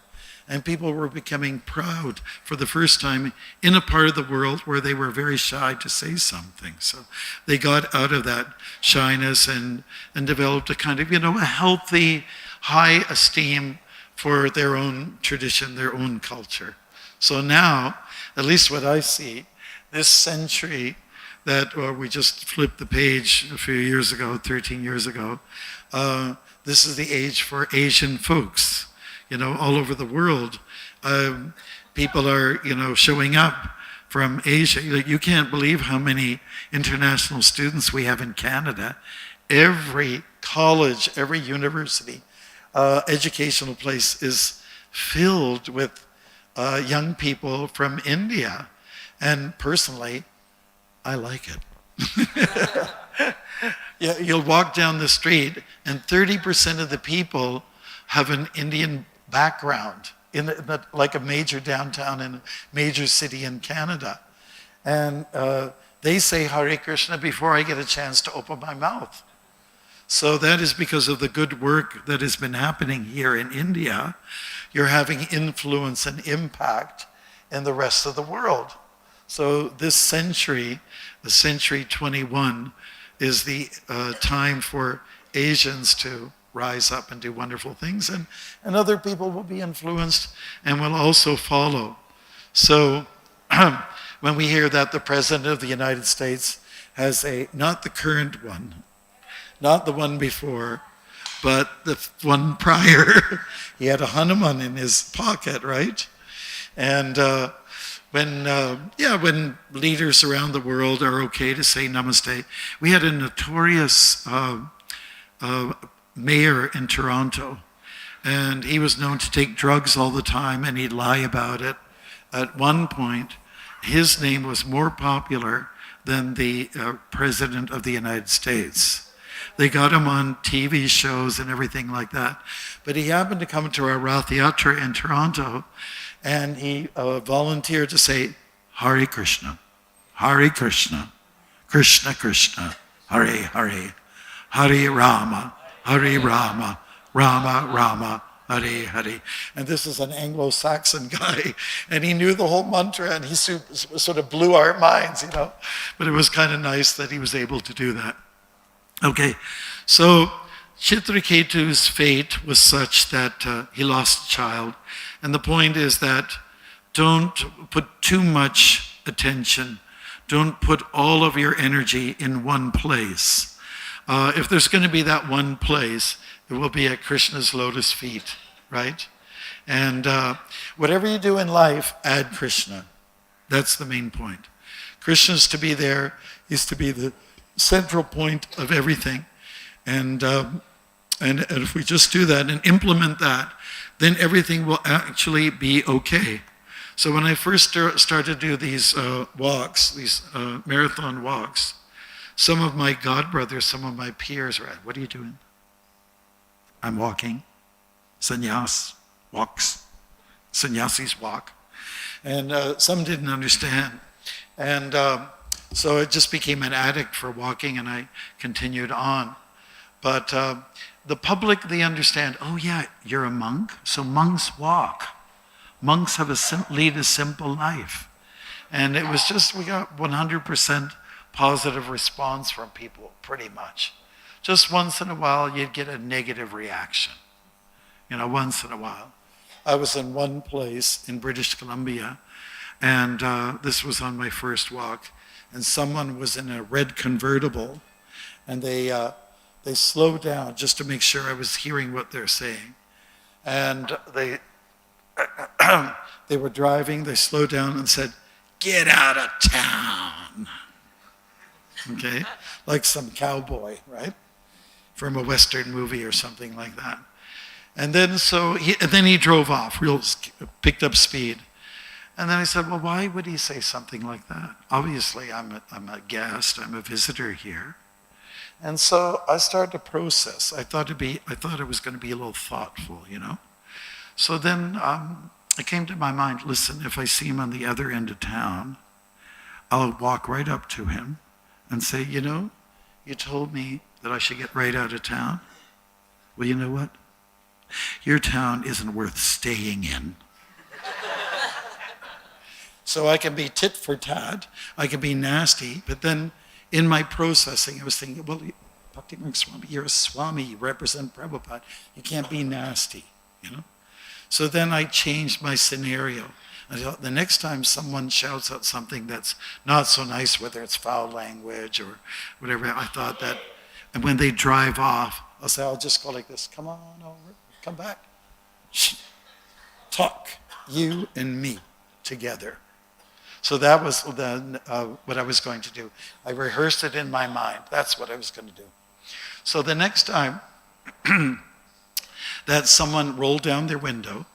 And people were becoming proud for the first time in a part of the world where they were very shy to say something. So they got out of that shyness and developed a kind of, a healthy, high esteem for their own tradition, their own culture. So now, at least what I see, this century that we just flipped the page a few years ago, 13 years ago, this is the age for Asian folks. All over the world, people are, showing up from Asia. You can't believe how many international students we have in Canada. Every college, every university, educational place is filled with young people from India. And personally, I like it. Yeah, you'll walk down the street and 30% of the people have an Indian background in like a major downtown in a major city in Canada. And they say Hare Krishna before I get a chance to open my mouth. So that is because of the good work that has been happening here in India. You're having influence and impact in the rest of the world. So this century, the century 21, is the time for Asians to rise up and do wonderful things, and other people will be influenced and will also follow. So when we hear that the President of the United States has not the current one, not the one before, but the one prior, he had a Hanuman in his pocket, right? And when leaders around the world are okay to say namaste, we had a notorious mayor in Toronto, and he was known to take drugs all the time and he'd lie about it. At one point, his name was more popular than the President of the United States. They got him on TV shows and everything like that. But he happened to come to our Rath Yatra in Toronto, and he volunteered to say, Hare Krishna, Hare Krishna, Krishna Krishna, Hare Hare, Hare Rama, Hare Rama, Rama Rama, Hare Hare. And this is an Anglo-Saxon guy, and he knew the whole mantra, and he sort of blew our minds, But it was kind of nice that he was able to do that. Okay, so Chitraketu's fate was such that he lost a child. And the point is that don't put too much attention. Don't put all of your energy in one place. If there's going to be that one place, it will be at Krishna's lotus feet. right? And whatever you do in life, add Krishna. That's the main point. Krishna's to be there. He's to be the central point of everything. And if we just do that and implement that, then everything will actually be okay. So when I first started to do these walks, these marathon walks, some of my godbrothers, some of my peers were like, "What are you doing?" "I'm walking." Sannyas walks. Sannyasis walk. And some didn't understand. And so it just became an addict for walking, and I continued on. But the public, they understand, oh yeah, you're a monk, so monks walk. Monks have lead a simple life. And it was just, we got 100% positive response from people, pretty much. Just once in a while, you'd get a negative reaction. Once in a while. I was in one place in British Columbia, and this was on my first walk, and someone was in a red convertible, and they slowed down just to make sure I was hearing what they're saying. And they were driving, they slowed down and said, "Get out of town." Okay? Like some cowboy, right? From a Western movie or something like that. And then he drove off, picked up speed. And then I said, well, why would he say something like that? Obviously, I'm a guest, I'm a visitor here. And so I started to process. I thought it was going to be a little thoughtful, So then it came to my mind, listen, if I see him on the other end of town, I'll walk right up to him and say, you told me that I should get right out of town. Well, you know what? Your town isn't worth staying in. So I can be tit for tat, I can be nasty, but then in my processing, I was thinking, well, Bhaktimarga Swami, you're a Swami, you represent Prabhupada, you can't be nasty, So then I changed my scenario. I thought the next time someone shouts out something that's not so nice, whether it's foul language or whatever, I thought that, and when they drive off, I'll just go like this, come on over, come back. Shh. Talk, you and me together. So that was what I was going to do. I rehearsed it in my mind. That's what I was going to do. So the next time that someone rolled down their window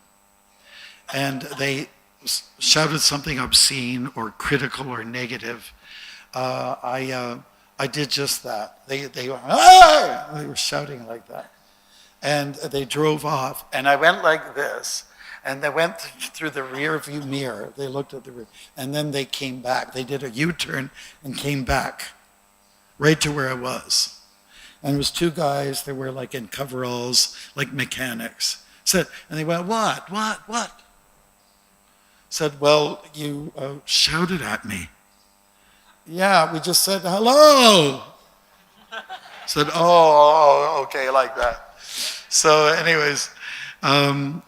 and they shouted something obscene or critical or negative, I did just that. They were, "Ah!" They were shouting like that. And they drove off, and I went like this, and they went through the rear view mirror. They looked at the rear, and then they came back. They did a U-turn and came back right to where I was. And it was two guys, they were like in coveralls, like mechanics. And they went, what? Said, well, you shouted at me. Yeah, we just said hello. Said, oh, okay, like that. So anyways, in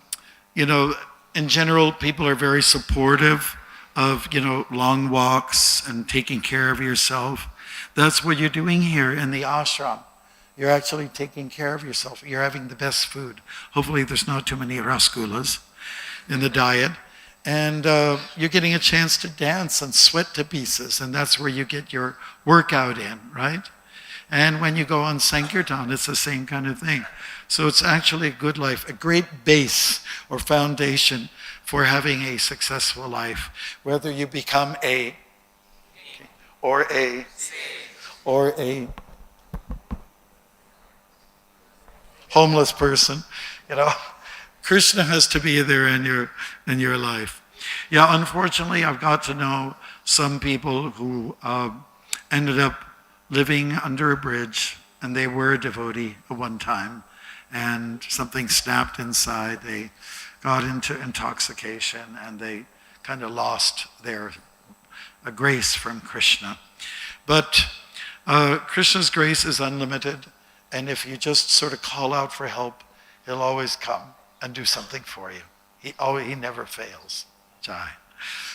general, people are very supportive of, long walks and taking care of yourself. That's what you're doing here in the ashram. You're actually taking care of yourself. You're having the best food. Hopefully there's not too many rasgullas in the diet. And you're getting a chance to dance and sweat to pieces. And that's where you get your workout in, right? And when you go on Sankirtan, it's the same kind of thing. So it's actually a good life, a great base or foundation for having a successful life. Whether you become a homeless person, Krishna has to be there in your life. Yeah, unfortunately, I've got to know some people who ended up living under a bridge, and they were a devotee at one time, and something snapped inside. They got into intoxication, and they kind of lost their grace from Krishna. But Krishna's grace is unlimited, and if you just sort of call out for help, he'll always come and do something for you. He never fails. Jai.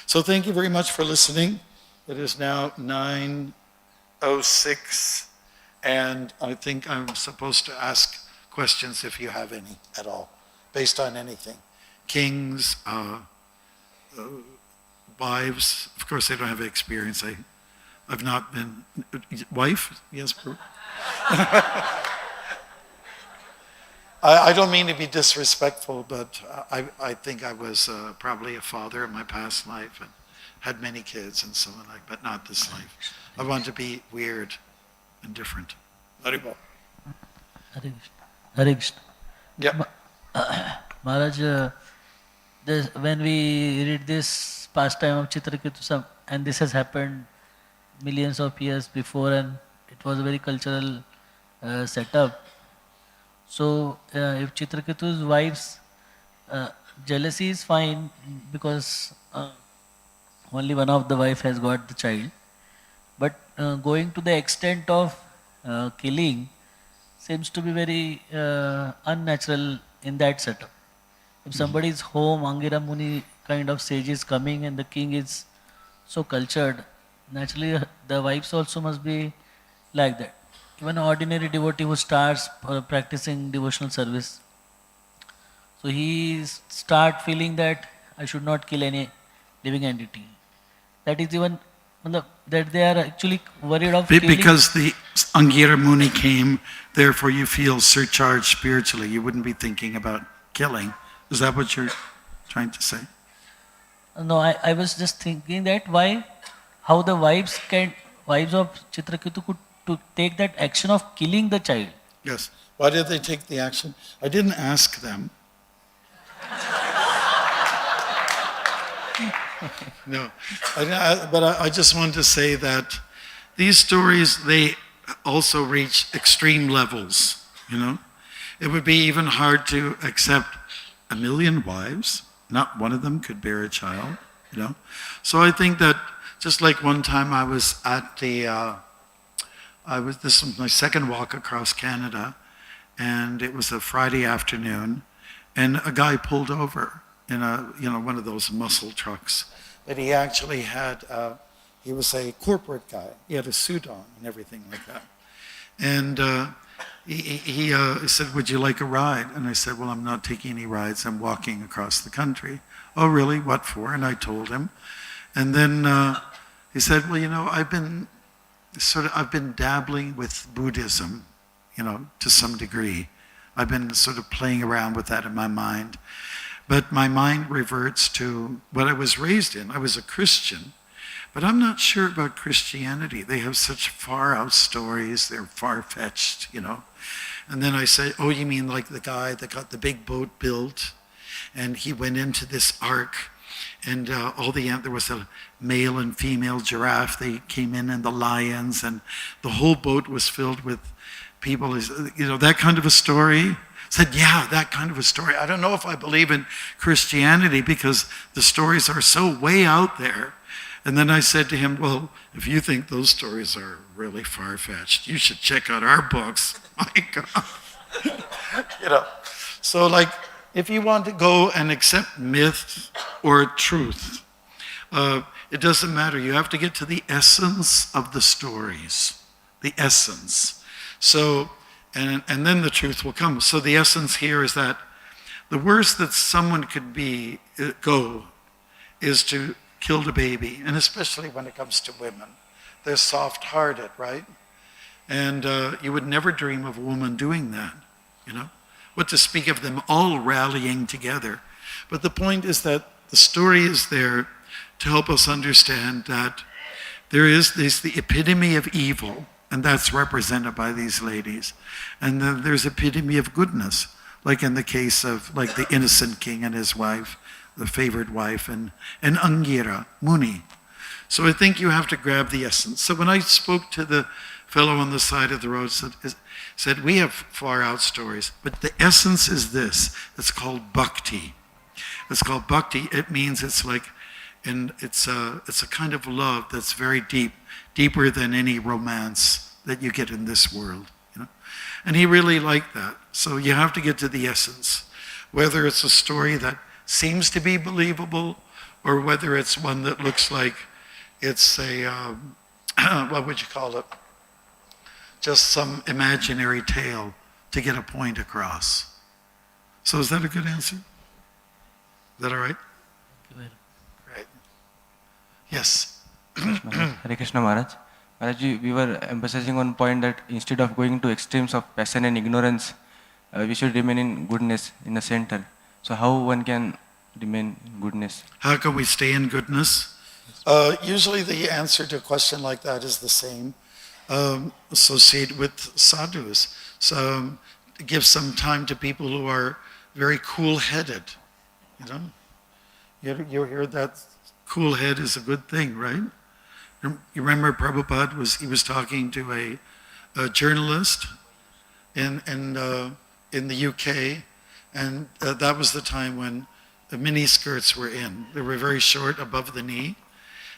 So thank you very much for listening. It is now 9:06, and I think I'm supposed to ask questions if you have any at all. based on anything. Kings, wives. Of course, I don't have experience. I've not been... Wife? Yes. I don't mean to be disrespectful, but I think I was probably a father in my past life and had many kids and so on, but not this life. I want to be weird and different. Haribol. Hare Krishna. Hare Krishna. Yeah. Maharaj, when we read this pastime of Chitraketu, and this has happened millions of years before, and it was a very cultural setup. So, if Chitraketu's wife's jealousy is fine because only one of the wife has got the child, but going to the extent of killing seems to be very unnatural in that setup. If somebody's home, Angira Muni kind of sage is coming and the king is so cultured, naturally the wives also must be like that. Even an ordinary devotee who starts practicing devotional service, so he start feeling that I should not kill any living entity. That is even that they are actually worried of killing. Because the Angira Muni came, therefore you feel surcharged spiritually. You wouldn't be thinking about killing. Is that what you're trying to say? No, I was just thinking that how the wives of Chitraketu could to take that action of killing the child. Yes. Why did they take the action? I didn't ask them. No. But I just wanted to say that these stories, they also reach extreme levels, you know. It would be even hard to accept 1 million wives. Not one of them could bear a child, you know. So I think that just like one time I was at this was my second walk across Canada, and it was a Friday afternoon, and a guy pulled over in one of those muscle trucks. But he actually had, he was a corporate guy. He had a suit on and everything like that. And he said, would you like a ride? And I said, well, I'm not taking any rides. I'm walking across the country. Oh, really? What for? And I told him. And then he said, well, you know, I've been dabbling with Buddhism, you know, to some degree. I've been sort of playing around with that in my mind. But my mind reverts to what I was raised in. I was a Christian, but I'm not sure about Christianity. They have such far-out stories. They're far-fetched, you know. And then I said, oh, you mean like the guy that got the big boat built, and he went into this ark, and there was a male and female giraffe. They came in, and the lions, and the whole boat was filled with people. You know, that kind of a story. Said, yeah, that kind of a story. I don't know if I believe in Christianity because the stories are so way out there. And then I said to him, well, if you think those stories are really far-fetched, you should check out our books. My God. You know, so like, if you want to go and accept myth or truth, it doesn't matter. You have to get to the essence of the stories, the essence. So, and then the truth will come. So the essence here is that the worst that someone could go is to kill the baby, and especially when it comes to women. They're soft-hearted, right? And you would never dream of a woman doing that, you know? What to speak of them all rallying together. But the point is that the story is there to help us understand that there's the epitome of evil, and that's represented by these ladies. And then there's epitome of goodness, like in the case of like the innocent king and his wife, the favored wife, and Angira Muni. So I think you have to grab the essence. So when I spoke to the fellow on the side of the road, said we have far out stories, but the essence is this. It's called bhakti. It's called bhakti. It means it's like, and it's a kind of love that's very deep, deeper than any romance that you get in this world, you know. And he really liked that. So you have to get to the essence, whether it's a story that seems to be believable, or whether it's one that looks like it's a what would you call it? Just some imaginary tale to get a point across. So is that a good answer? Is that all right? Right. Yes. Hare Krishna Maharaj. Maharaj, we were emphasizing on point that instead of going to extremes of passion and ignorance, we should remain in goodness, in the center. So how one can remain in goodness? How can we stay in goodness? Usually the answer to a question like that is the same. Associate with sadhus. So give some time to people who are very cool-headed. You hear that cool head is a good thing, right? You remember Prabhupada was talking to a journalist in the UK, and that was the time when the mini skirts were in. They were very short above the knee,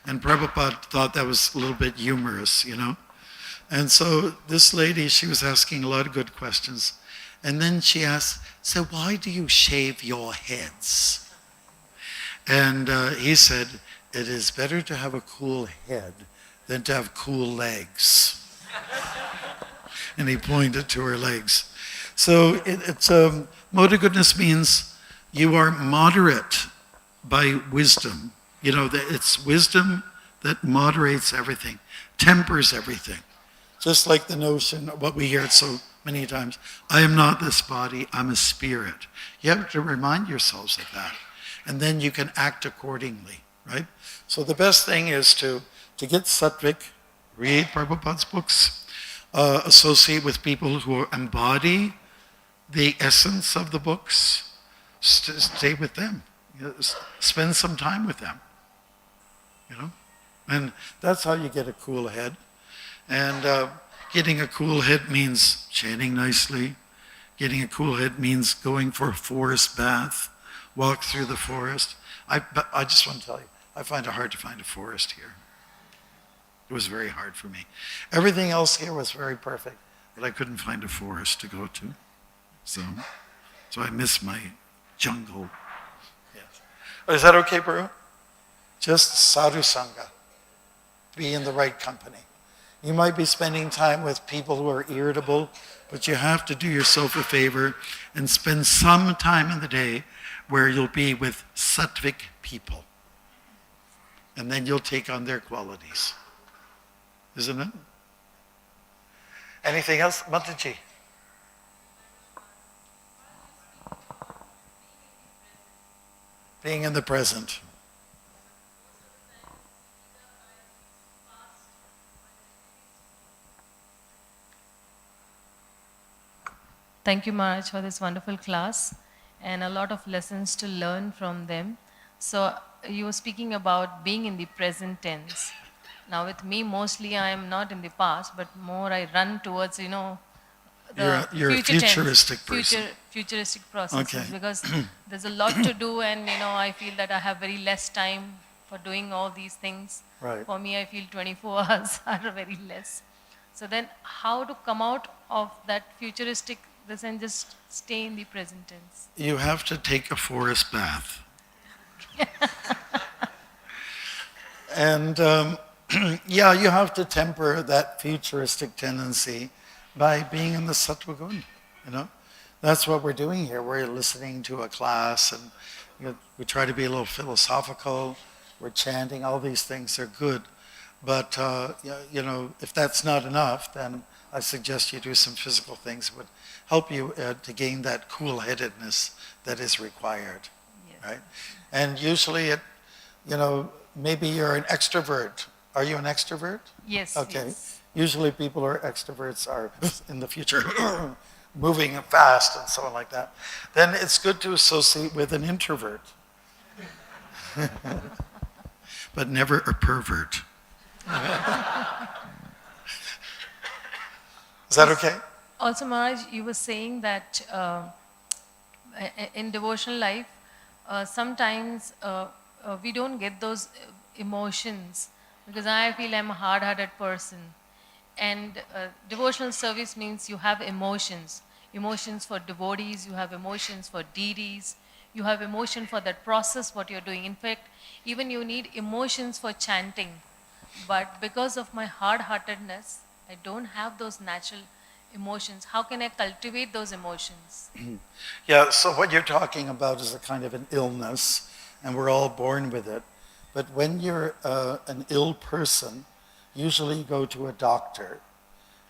and Prabhupada thought that was a little bit humorous, And so this lady, she was asking a lot of good questions, and then she asked, "So why do you shave your heads?" And he said, "It is better to have a cool head than to have cool legs." And he pointed to her legs. So it's mode of goodness means you are moderate by wisdom. It's wisdom that moderates everything, tempers everything. Just like the notion, what we hear so many times, I am not this body, I'm a spirit. You have to remind yourselves of that. And then you can act accordingly, right? So the best thing is to get sattvic, read Prabhupada's books, associate with people who embody the essence of the books, stay with them, spend some time with them, And that's how you get a cool head. And getting a cool head means chanting nicely. Getting a cool head means going for a forest bath, walk through the forest. But I just want to tell you, I find it hard to find a forest here. It was very hard for me. Everything else here was very perfect, but I couldn't find a forest to go to. So I miss my jungle. Yes. Is that okay, Baru? Just sadhu sangha. Be in the right company. You might be spending time with people who are irritable, but you have to do yourself a favor and spend some time in the day where you'll be with sattvic people. And then you'll take on their qualities. Isn't it? Anything else? Mataji? Being in the present. Thank you, Maharaj, for this wonderful class and a lot of lessons to learn from them. So you were speaking about being in the present tense. Now with me, mostly I am not in the past, but more I run towards, the You're a future futuristic tense, person. futuristic processes, Okay. because there's a lot to do, and I feel that I have very less time for doing all these things. Right. For me, I feel 24 hours are very less. So then how to come out of that futuristic this and just stay in the present tense? You have to take a forest bath. And you have to temper that futuristic tendency by being in the sattva gun, That's what we're doing here. We're listening to a class, and we try to be a little philosophical. We're chanting. All these things are good. But, if that's not enough, then I suggest you do some physical things that would help you to gain that cool-headedness that is required, Yes. right? And usually maybe you're an extrovert. Are you an extrovert? Yes. Okay. Yes. Usually people who are extroverts are in the future moving fast and so on like that. Then it's good to associate with an introvert. But never a pervert. Is that okay? Also, Maharaj, you were saying that in devotional life, sometimes we don't get those emotions, because I feel I'm a hard-hearted person. And devotional service means you have emotions. Emotions for devotees, you have emotions for deities, you have emotion for that process, what you're doing. In fact, even you need emotions for chanting. But because of my hard-heartedness, I don't have those natural emotions. How can I cultivate those emotions? Yeah, so what you're talking about is a kind of an illness, and we're all born with it. But when you're an ill person, usually you go to a doctor.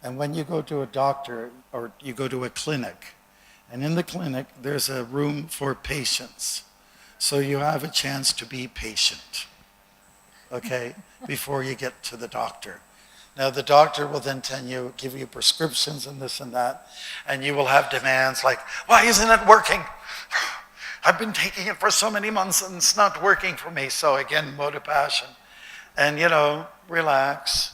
And when you go to a doctor, or you go to a clinic, and in the clinic there's a room for patients. So you have a chance to be patient, okay, before you get to the doctor. Now the doctor will then give you prescriptions and this and that, and you will have demands like, why isn't it working? I've been taking it for so many months and it's not working for me. So again, mode of passion. And relax.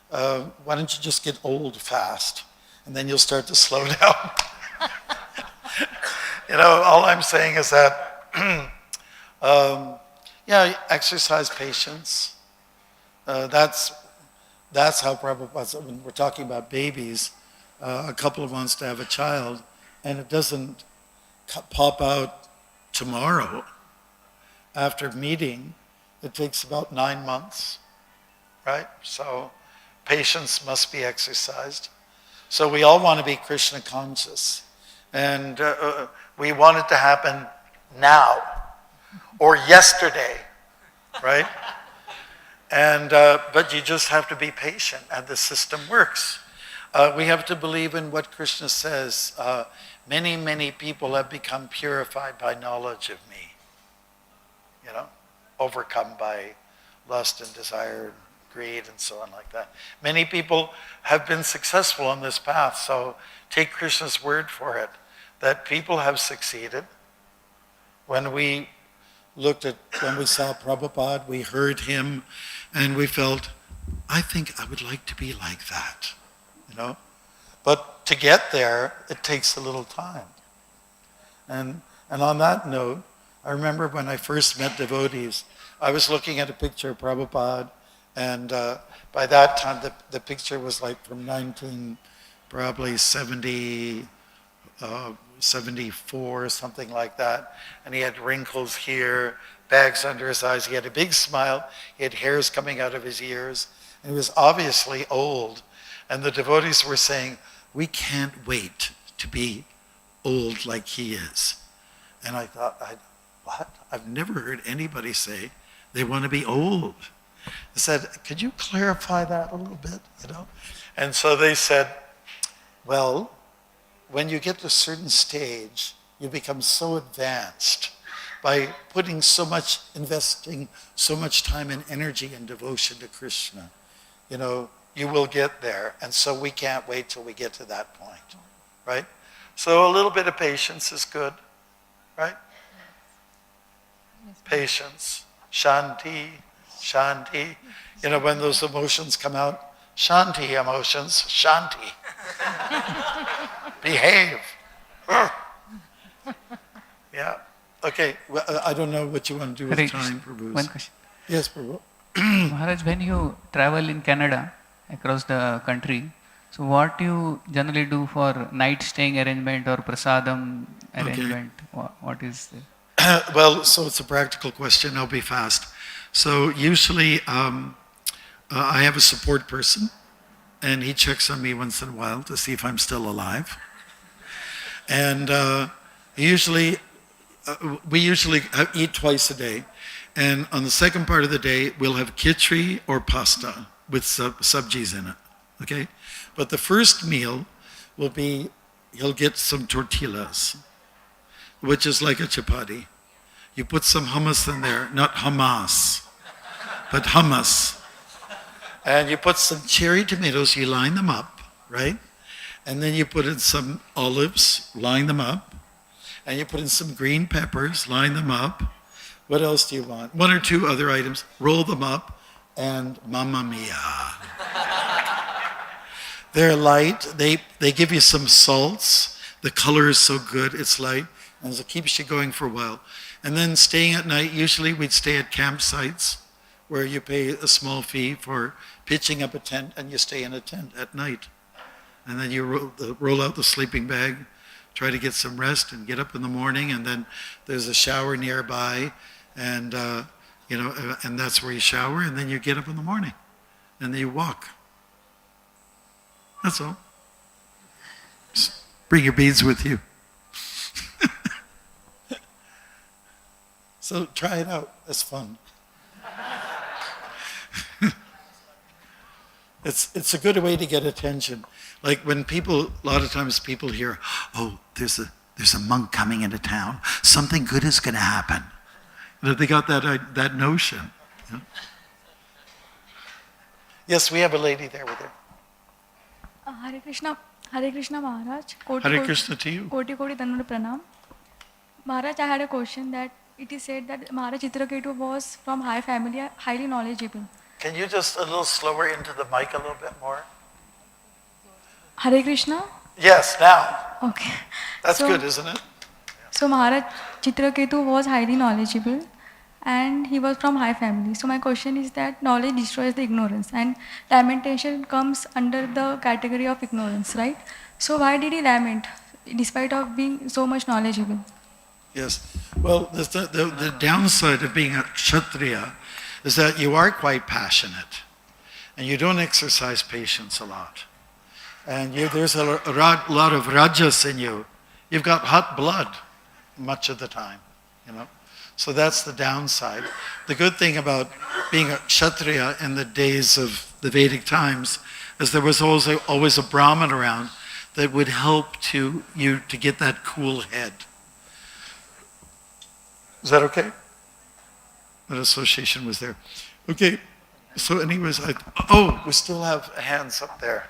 Why don't you just get old fast? And then you'll start to slow down. All I'm saying is that, exercise patience. That's how Prabhupada, when we're talking about babies, a couple wants to have a child, and it doesn't pop out tomorrow. After meeting, it takes about 9 months, right? So patience must be exercised. So we all want to be Krishna conscious, and we want it to happen now or yesterday, right? And but you just have to be patient, and the system works. We have to believe in what Krishna says. Many, many people have become purified by knowledge of me. Overcome by lust and desire and greed and so on like that. Many people have been successful on this path, so take Krishna's word for it, that people have succeeded. When we saw Prabhupada, we heard him, and we felt, I think I would like to be like that, But to get there, it takes a little time. And on that note, I remember when I first met devotees, I was looking at a picture of Prabhupada, and by that time the picture was like from 74, something like that. And he had wrinkles here, bags under his eyes. He had a big smile. He had hairs coming out of his ears. And he was obviously old. And the devotees were saying, we can't wait to be old like he is. And I thought, what? I've never heard anybody say they want to be old. I said, could you clarify that a little bit, And so they said, well, when you get to a certain stage, you become so advanced by investing so much time and energy and devotion to Krishna. You will get there. And so we can't wait till we get to that point, right? So a little bit of patience is good, right? Patience, shanti. When those emotions come out, shanti emotions, shanti. Behave. Yeah. Okay. Well, I don't know what you want to do with Hare time, Krishna. Prabhu. One question. Yes, Prabhu. Maharaj, when you travel in Canada, across the country, so what you generally do for night staying arrangement or prasadam arrangement? Okay. What is it? Well, so it's a practical question. I'll be fast. So usually I have a support person, and he checks on me once in a while to see if I'm still alive. And we usually eat twice a day. And on the second part of the day, we'll have khichdi or pasta with sabjis in it, okay? But the first meal will be, he'll get some tortillas, which is like a chapati. You put some hummus in there, not Hamas, but hummus. And you put some cherry tomatoes, you line them up, right? And then you put in some olives, line them up. And you put in some green peppers, line them up. What else do you want? 1 or 2 other items, roll them up, and mamma mia. They're light, they give you some salts. The color is so good, it's light, and it keeps you going for a while. And then staying at night, usually we'd stay at campsites where you pay a small fee for pitching up a tent, and you stay in a tent at night. And then you roll out the sleeping bag, try to get some rest and get up in the morning, and then there's a shower nearby, and and that's where you shower, and then you get up in the morning, and then you walk. That's all. Bring your beads with you. So try it out. It's fun. It's a good way to get attention. Like when a lot of times people hear, oh, there's a monk coming into town. Something good is going to happen. They got that notion. Yeah. Yes, we have a lady there with her. Hare Krishna Maharaj. Hare Krishna to you. Koti Dandavat Pranam. Maharaj, I had a question that it is said that Maharaj Chitraketu was from high family, highly knowledgeable. Can you just a little slower into the mic a little bit more? Hare Krishna? Yes, now. Okay. That's good, isn't it? So Maharaj Chitraketu was highly knowledgeable and he was from high family. So my question is that knowledge destroys the ignorance and lamentation comes under the category of ignorance, right? So why did he lament despite of being so much knowledgeable? Yes. Well, the downside of being a Kshatriya is that you are quite passionate and you don't exercise patience a lot. And there's a lot of rajas in you. You've got hot blood much of the time, you know. So that's the downside. The good thing about being a Kshatriya in the days of the Vedic times is there was always a Brahmin around that would help you to get that cool head. Is that okay? That association was there. Okay, so anyways, we still have hands up there.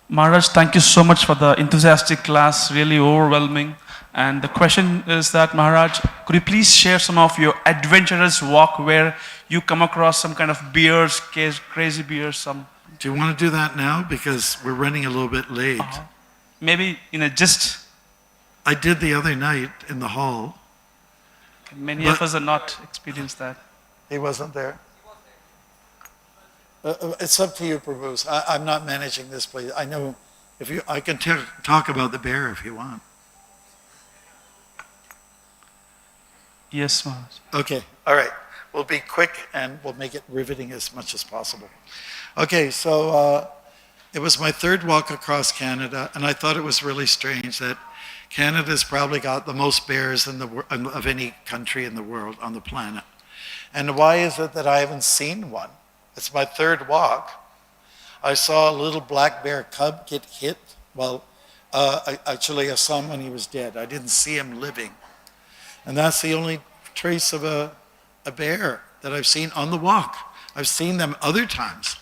Maharaj, thank you so much for the enthusiastic class, really overwhelming. And the question is that, Maharaj, could you please share some of your adventurous walk where you come across some kind of bears, crazy bears? Do you want to do that now? Because we're running a little bit late. Maybe in a gist. I did the other night in the hall. Many of us have not experienced that. He wasn't there? It's up to you, Prabhu. I'm not managing this place. I know I can talk about the bear if you want. Yes, Maharaj. Okay, all right. We'll be quick and we'll make it riveting as much as possible. Okay, so it was my third walk across Canada, and I thought it was really strange that Canada's probably got the most bears of any country in the world, on the planet. And why is it that I haven't seen one? It's my third walk. I saw a little black bear cub get hit. Well, actually I saw him when he was dead. I didn't see him living. And that's the only trace of a bear that I've seen on the walk. I've seen them other times.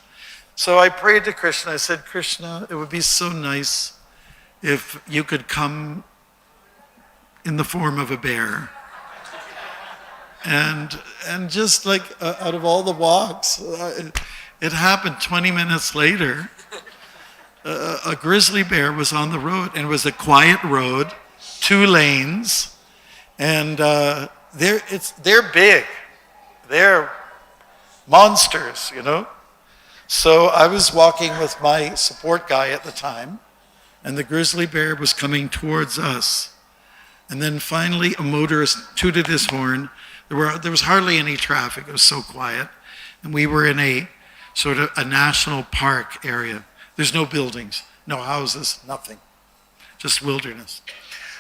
So I prayed to Krishna. I said, Krishna, it would be so nice if you could come in the form of a bear. And just like out of all the walks, it happened 20 minutes later. A grizzly bear was on the road, and it was a quiet road, 2 lanes, and they're big. They're monsters, you know. So I was walking with my support guy at the time, and the grizzly bear was coming towards us. And then finally a motorist tooted his horn. There was hardly any traffic. It was so quiet. And we were in a sort of a national park area. There's no buildings, no houses, nothing. Just wilderness.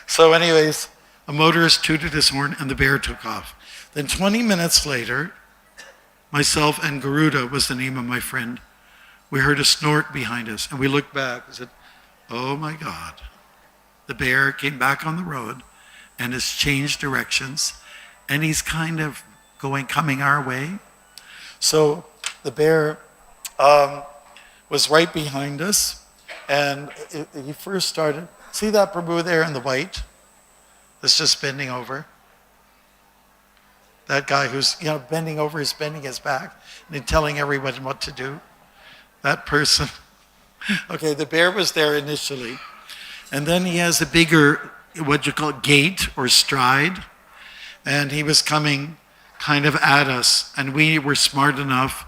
So anyways, a motorist tooted his horn and the bear took off. Then 20 minutes later, myself and Garuda was the name of my friend. We heard a snort behind us and we looked back and said, oh my God. The bear came back on the road and has changed directions. And he's kind of coming our way. So the bear was right behind us, and he first started. See that Prabhu there in the white that's just bending over? That guy who's bending over, is bending his back and telling everyone what to do. That person. Okay, the bear was there initially. And then he has a bigger, what you call gait or stride. And he was coming kind of at us, and we were smart enough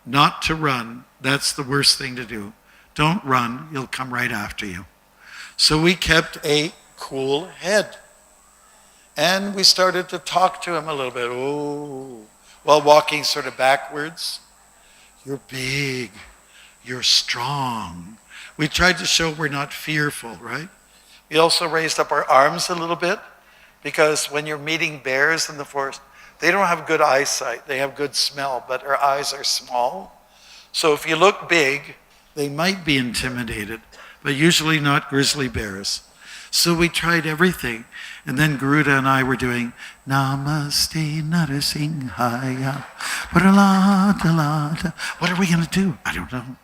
not to run. That's the worst thing to do. Don't run, he'll come right after you. So we kept a cool head. And we started to talk to him a little bit, while walking sort of backwards. You're big, you're strong. We tried to show we're not fearful, right? We also raised up our arms a little bit, because when you're meeting bears in the forest, they don't have good eyesight. They have good smell, but our eyes are small. So if you look big, they might be intimidated, but usually not grizzly bears. So we tried everything. And then Garuda and I were doing Namaste Narasimhaya. What are we going to do? I don't know.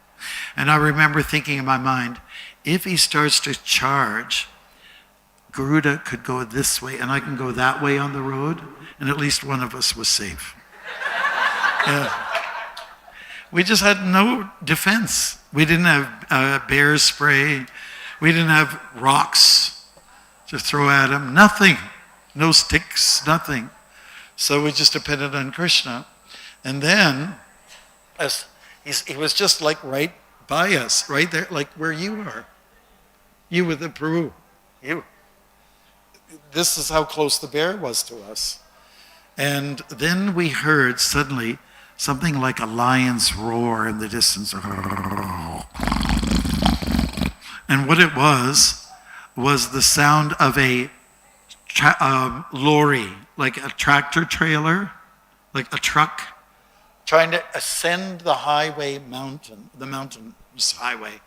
And I remember thinking in my mind, if he starts to charge, Garuda could go this way and I can go that way on the road, and at least one of us was safe. Yeah. We just had no defense. We didn't have bear spray. We didn't have rocks to throw at him. Nothing. No sticks, nothing. So we just depended on Krishna. And then, as he was just like right by us, right there, like where you are. You with the Peru. You. This is how close the bear was to us. And then we heard suddenly something like a lion's roar in the distance. And what it was the sound of a lorry, like a tractor trailer, like a truck, trying to ascend the mountainous highway.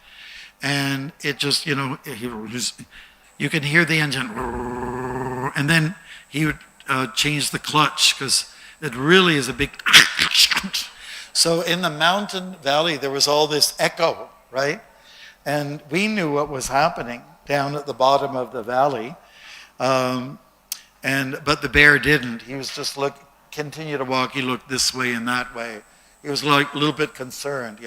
And it just, you can hear the engine, and then he would change the clutch, because it really is a big. So in the mountain valley, there was all this echo, right? And we knew what was happening down at the bottom of the valley. But the bear didn't. He was just continue to walk. He looked this way and that way. He was like a little bit concerned,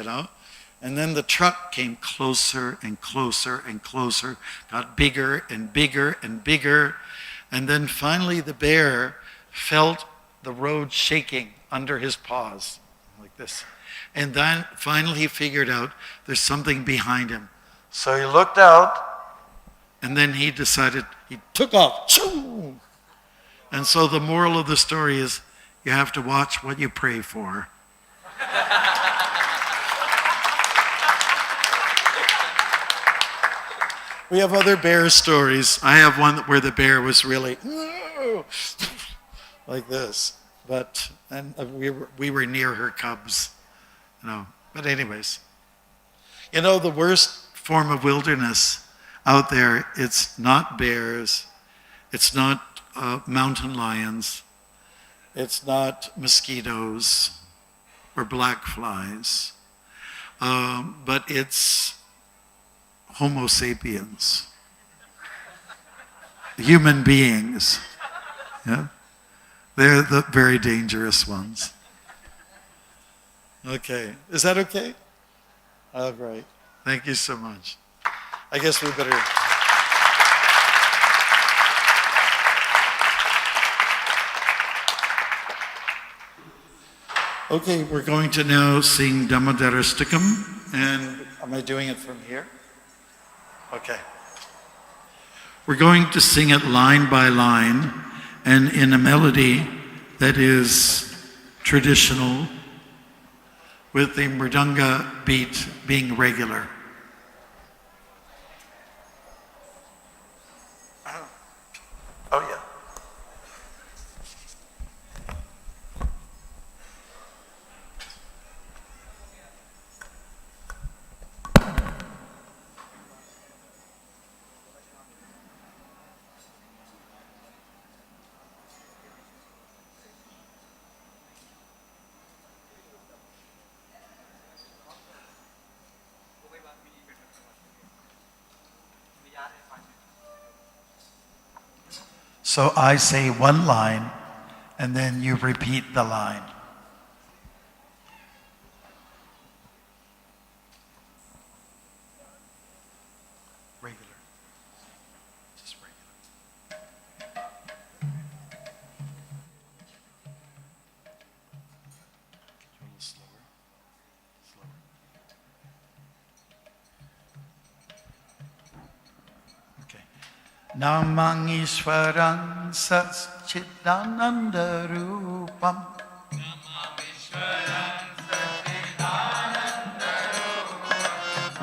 And then the truck came closer and closer and closer, got bigger and bigger and bigger. And then finally the bear felt the road shaking under his paws, like this. And then finally he figured out there's something behind him. So he looked out, and then he decided, he took off. Choo! And so the moral of the story is, you have to watch what you pray for. We have other bear stories. I have one where the bear was really like this, and we were near her cubs, But anyways, the worst form of wilderness out there, it's not bears, it's not mountain lions, it's not mosquitoes or black flies, but it's Homo sapiens, human beings. Yeah? They're the very dangerous ones. Okay, is that okay? All right, thank you so much. I guess we better. Okay, we're going to now sing Damodara Stikam, and am I doing it from here? Okay. We're going to sing it line by line, and in a melody that is traditional, with the mridanga beat being regular. Oh, yeah. So I say one line, and then you repeat the line. Regular. Just regular. A little slower. Okay. Namang Ishwaran Satchidananda Rupam.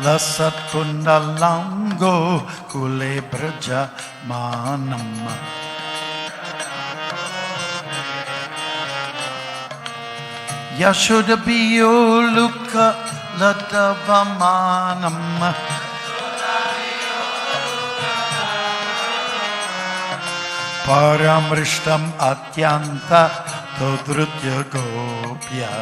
lasat kundalango kule braja manam. Yashoda biyoluka ladavamanam. Paramrishtam atyanta todrutya gopya.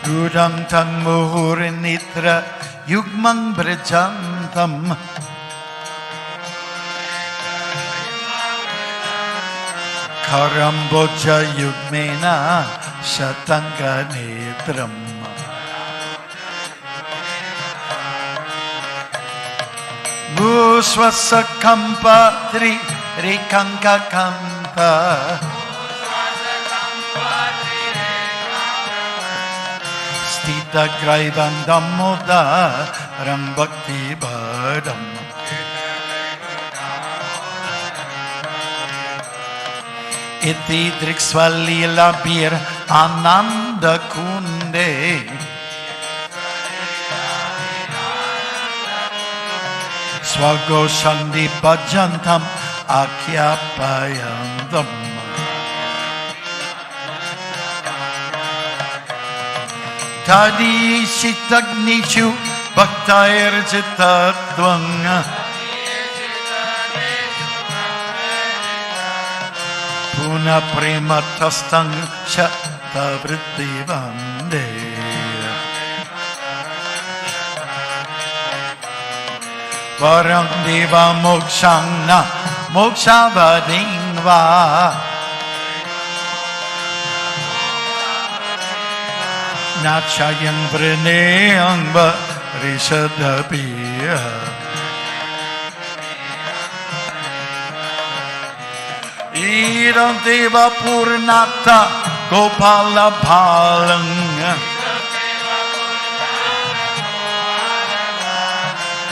Rudam tan muhurinitra yugmang brajantam. Karamboja yugmena shatanga netram. Bhusvasa kampa tri rekanka kampa. Stita graivandamoda rambakti badam. Iti driksvalila bir ananda kunde. Swago shandi bhajantam akyapayandam. Tadi sitagnishu bhaktair chittadvanga. Puna prematastang shattavritti vande. Varam deva mokshangna mokshavadingva. Nachayang vrineyangva rishadabhiya. Iram deva purnata gopala bhalanga.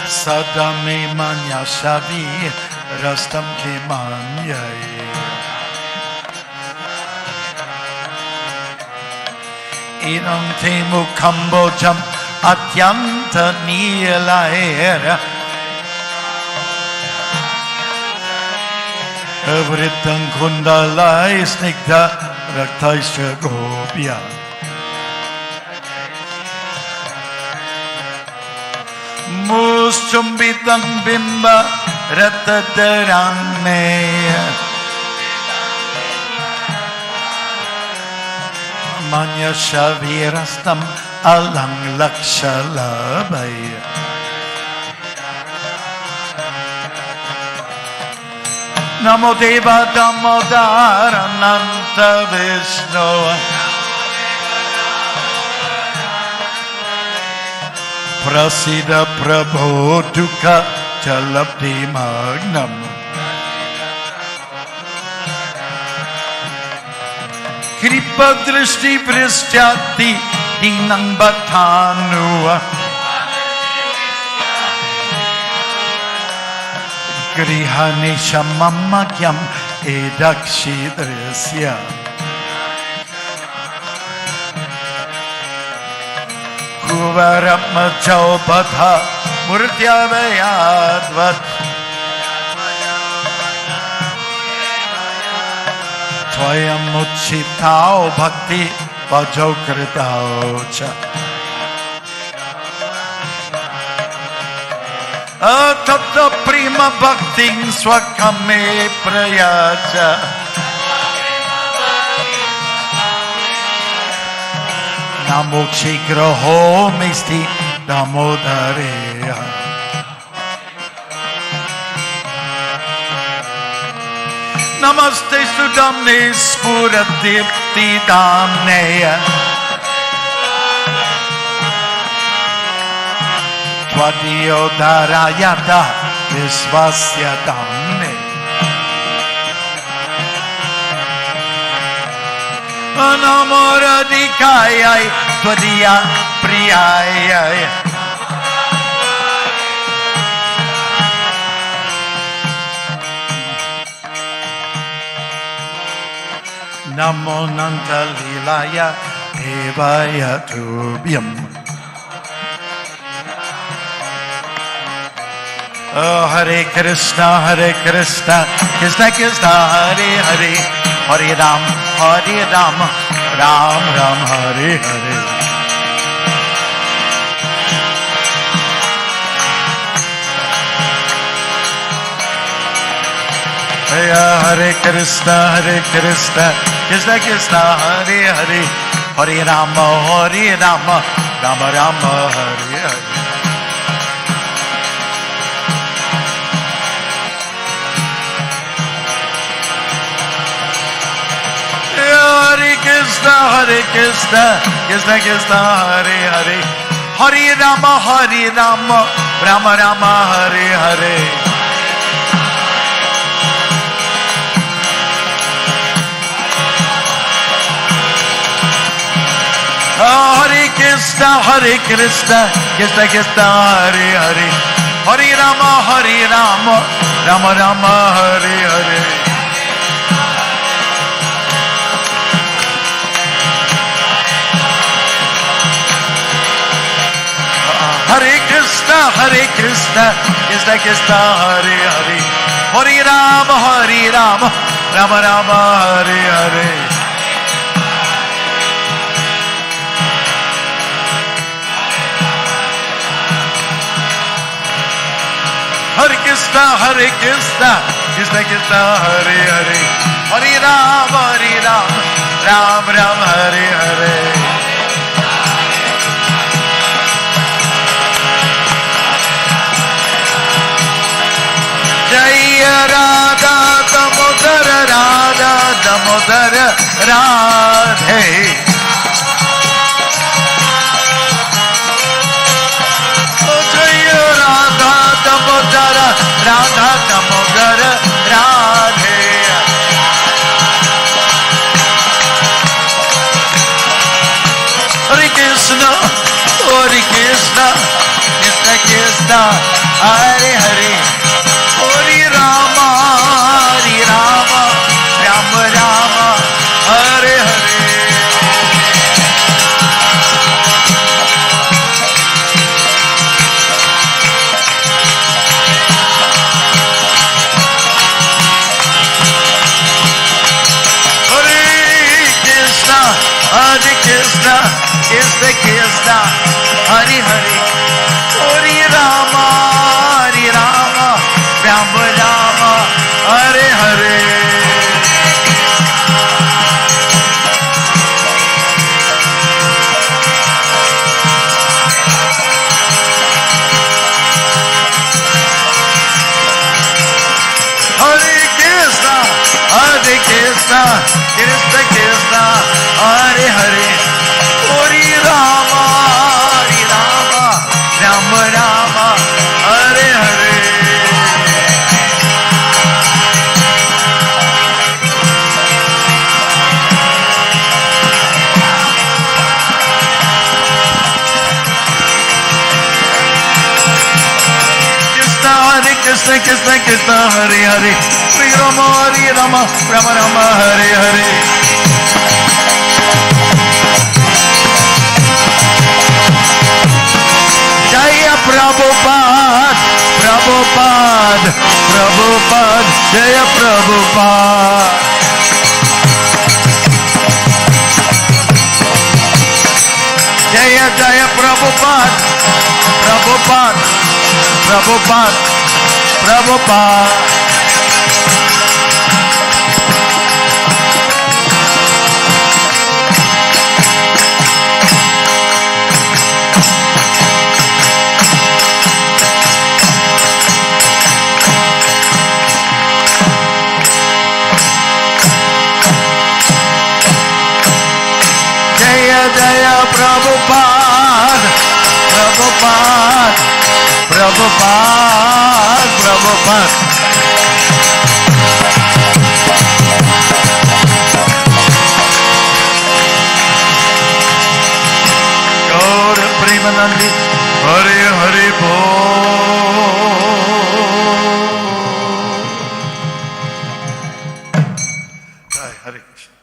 Sadame manya shavi rastam ke manyai. Idam te mukambojam atyanta nilaera. Avritam kundalai snigdha raktaisya gopya. Muschumbitam bimba ratatarame. Manya shavirastam alang lakshalabaya. Namo deva damodar ananta vishnu. Prasida prabho dukha chalabdi magnam. Kripa drishti vristyati dinang bhattanu. Grihani shamamakyam edakshidrisya. Kuvarapma chaupatha murtyavayadvat. Tvayam uchitao bhakti vajokritao cha. Atapta prima bhakti swakame prayaja. Namo chigraho misti damodareya. Namaste sudamne spuradipti damneya. Tvadiyo dharayata visvasya damne. Anamoradikayai tvadiya priyayai. Namo Nanta Lilaya Devaya Tubhyam. Oh, Hare Krishna, Krishna Krishna, Hare Hare, Hare Ram, Ram Ram, Hare Hare. Hare Krishna, Krishna Krishna, Hare Hare, Hare Ram, Ram Ram, Hare Hare. Hare Krishna, Krishna Krishna, Hare Hare, Hare Ram, Ram Ram, Hare Hare. Hare Krishna, Krishna Krishna, Hare Hare, Hare Ram, Ram Ram, Hare Hare. Hare Krishna, Krishna Krishna, Hare Hare, Hare Ram, Ram Ram, Hare Hare. Hare Krishna, Krishna Krishna, Hare Hare, Hare Ram, Ram Ram, Hare Hare. Jaya Radha Damodara, Radha Damodara, Radhe. Jaya Radha Damodara, Radha Damodara, Radhe. Hare Krishna, Krishna Krishna, Hare Hare, Hare Rama, Ram Rama, Hare Hare. Hare Krishna, Krishna, Hare Hare, Hare Rama, Ram Rama, Hare Hare. Hare Krishna, Krishna Krishna, Hare Hare, Hare Rama, Ram Rama, Hare Hare. Krishna, Krishna, Hare Hare, Hare Rama, Ram Rama, Hare Hare. Jaya Prabhupada, Jaya Prabhupada. Jaya Prabhupada, Prabhupada. Jaya Prabhupada, Prabhupada. Gaur Premanandi, Hare Hare Bol. Hare Krishna.